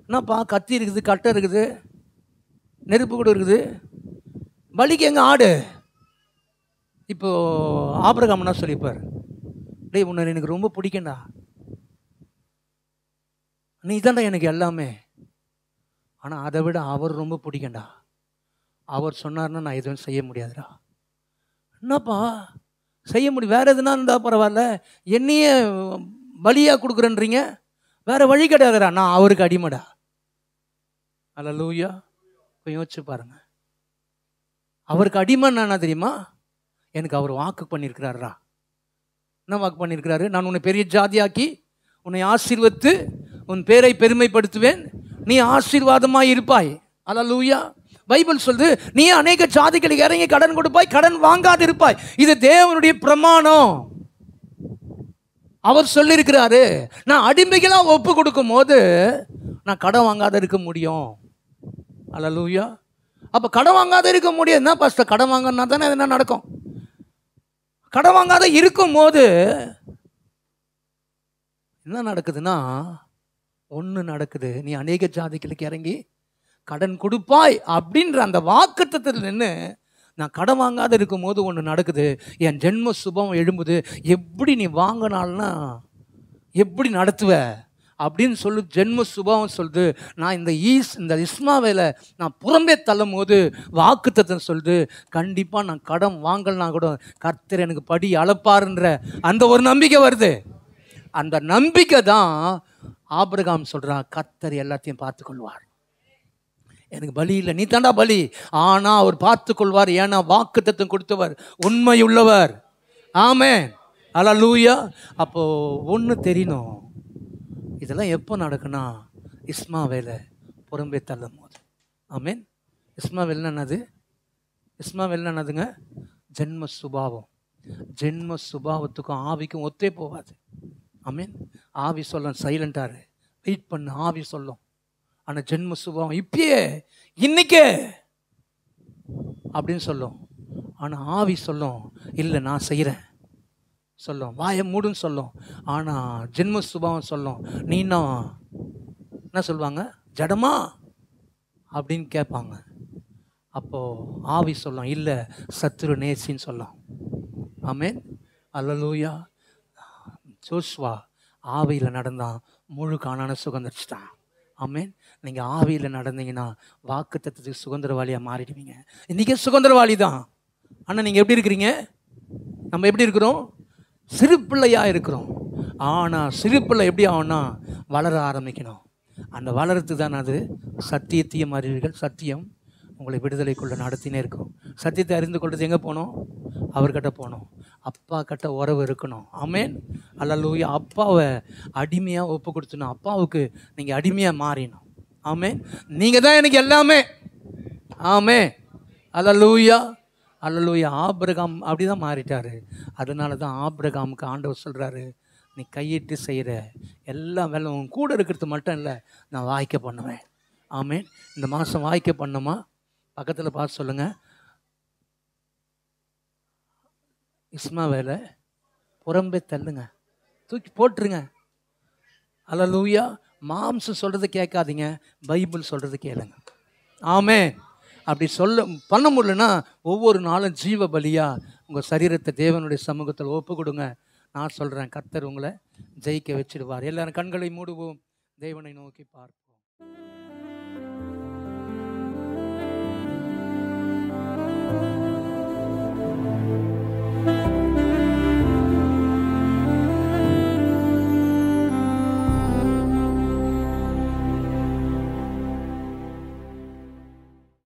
என்னப்பா கத்தி இருக்குது, கட்டை இருக்குது, நெருப்பு கூட இருக்குது, பலிக்கு எங்கே ஆடு? இப்போ ஆபிரகாம் என்ன சொல்லிப்பார், டேய் உன்னை எனக்கு ரொம்ப பிடிக்கண்டா, நீ தான்டா எனக்கு எல்லாமே, ஆனால் அதை விட அவர் ரொம்ப பிடிக்கண்டா, அவர் சொன்னார்னா நான் எதுவும் செய்ய முடியாதுடா. என்னப்பா செய்ய முடியும்? வேறு எதுனா இருந்தால் பரவாயில்ல, என்னையே பலியாக கொடுக்குறேன்றீங்க, வேற வழி கிடையாதுடா, நான் அவருக்கு அடிமைடா. அல்லேலூயா. இப்போ யோசிச்சு பாருங்க, அவருக்கு அடிமைன்னு என்ன தெரியுமா? எனக்கு அவர் வாக்கு பண்ணியிருக்கிறாரா. என்ன வாக்கு பண்ணியிருக்கிறாரு? நான் உன்னை பெரிய ஜாதியாக்கி உன்னை ஆசீர்வதித்து உன் பேரை பெருமைப்படுத்துவேன், நீ ஆசீர்வாதமாய் இருப்பாய். அல்லேலூயா. பைபிள் சொல்லுது, நீ அநேக ஜாதிகளுக்கு இறங்கி கடன் கொடுப்பாய், கடன் வாங்காது இருப்பாய். இது தேவனுடைய பிரமாணம். அவர் சொல்லியிருக்கிறாரு, நான் அடிமைகளாக ஒப்பு கொடுக்கும் போது நான் கடன் வாங்காத இருக்க முடியும். அல்லேலூயா. அப்போ கடன் வாங்காத இருக்க முடியும். என்ன பாஸ்டர், கடன் வாங்கினா தானே என்ன நடக்கும்? கடன் வாங்காத இருக்கும் போது என்ன நடக்குதுன்னா, ஒன்று நடக்குது, நீ அநேக ஜாதிகளுக்கு இறங்கி கடன் கொடுப்பாய் அப்படின்ற அந்த வாக்குத்தத்தத்தில் நின்று நான் கடன் வாங்காத இருக்கும் போது ஒன்று நடக்குது, என் ஜென்ம சுபம் எழும்புது. எப்படி நீ வாங்கினால்னா எப்படி நடத்துவ அப்படின்னு சொல்லி ஜென்ம சுபாவம் சொல்லுது. நான் இந்த இஸ்மாவேலை நான் புறம்பே தள்ளும் போது வாக்குத்தத்தம் சொல்லுது, கண்டிப்பாக நான் கடன் வாங்கலனா கூட கர்த்தர் எனக்கு படி அளப்பாருன்ற அந்த ஒரு நம்பிக்கை வருது. அந்த நம்பிக்கை தான் ஆபிரகாம் சொல்கிறான், கர்த்தர் எல்லாத்தையும் பார்த்து கொள்வார், எனக்கு பலி இல்லை, நீ தாண்டா பலி, ஆனால் அவர் பார்த்து கொள்வார், ஏன்னா வாக்குத்தத்தம் கொடுத்தவர் உண்மையுள்ளவர். ஆமென். அல்லேலூயா. அப்போ ஒன்று தெரியணும், இதெல்லாம் எப்போ நடக்குன்னா இஸ்மாவேலை புறம்பே தள்ளும் போது. ஆமென். இஸ்மாவேல் என்னது? இஸ்மாவேல் என்னதுங்க? ஜென்ம சுபாவம். ஜென்ம சுபாவத்துக்கும் ஆவிக்கும் ஒத்தே போகாது. ஆமென். ஆவி சொல்லும் சைலண்டாரு, வெயிட் பண்ணு, ஆவி சொல்லும். ஆனால் ஜென்ம சுபாவம் இப்பயே இன்னைக்கே அப்படின்னு சொல்லும். ஆனால் ஆவி சொல்லும், இல்லை நான் செய்கிறேன் சொல்லும், வாயை மூடுன்னு சொல்லும். ஆனால் ஜென்ம சுபாவம் சொல்லும், நீனா என்ன சொல்லுவாங்க, ஜடமா அப்படின்னு கேட்பாங்க. அப்போது ஆவி சொல்லும், இல்லை சத்துரு நேசின்னு சொல்லும். ஆமென். அல்லேலூயா. ஜோசுவா ஆவியில் நடந்தான், முழு கானான சுதந்திரிச்சிட்டான். ஆமென். நீங்கள் ஆவியில் நடந்தீங்கன்னா வாக்குத்தத்தத்துக்கு சுதந்திரவாளியாக மாறிடுவீங்க. இன்றைக்கே சுதந்திரவாளி தான். ஆனால் நீங்கள் எப்படி இருக்கிறீங்க? நம்ம எப்படி இருக்கிறோம்? சிறு பிள்ளையாக இருக்கிறோம். ஆனால் சிறு பிள்ளை எப்படி ஆகும்னா வளர ஆரம்பிக்கணும். அந்த வளர்த்து தான் அது சத்தியத்தையும் அறிவீர்கள், சத்தியம் உங்களை விடுதலைக்குள்ள நடத்தினே இருக்கும். சத்தியத்தை அறிந்து கொள்றது எங்கே போகணும்? அவர்கிட்ட போகணும். அப்பா கிட்ட உறவு இருக்கணும். ஆமென். அல்லேலூயா. அப்பாவை அடிமையாக ஒப்பு கொடுத்துணும். அப்பாவுக்கு நீங்கள் அடிமையாக மாறினோம். ஆமென். நீங்கள் தான் எனக்கு எல்லாமே. ஆமென். அல்லேலூயா. அல்லேலூயா. ஆபிரகாம் அப்படி தான் மாறிட்டார். அதனால தான் ஆபிரகாமுக்கு ஆண்டவர் சொல்கிறாரு, நீ கையிட்டு செய்கிற எல்லா வேலை உன் கூட இருக்கிறது மட்டும் இல்லை, நான் வாய்க்க பண்ணுவேன். ஆமென். இந்த மாதம் வாய்க்க பண்ணுமா? பக்கத்தில் பார்த்து சொல்லுங்கள், இஸ்மாவேலை புறம்பே தள்ளுங்க, தூக்கி போட்டுருங்க. அல்லேலூயா. மாம்சம் சொல்கிறது கேட்காதீங்க, பைபிள் சொல்கிறது கேளுங்க. ஆமென். அப்படி பண்ண முடியலன்னா ஒவ்வொரு நாளும் ஜீவ பலியாக உங்கள் சரீரத்தை தேவனுடைய சமூகத்தில் ஒப்பு கொடுங்க. நான் சொல்கிறேன், கர்த்தர் உங்களை ஜெயிக்க வச்சிடுவார். எல்லாரும் கண்களை மூடுவோம், தேவனை நோக்கி பார்ப்போம்.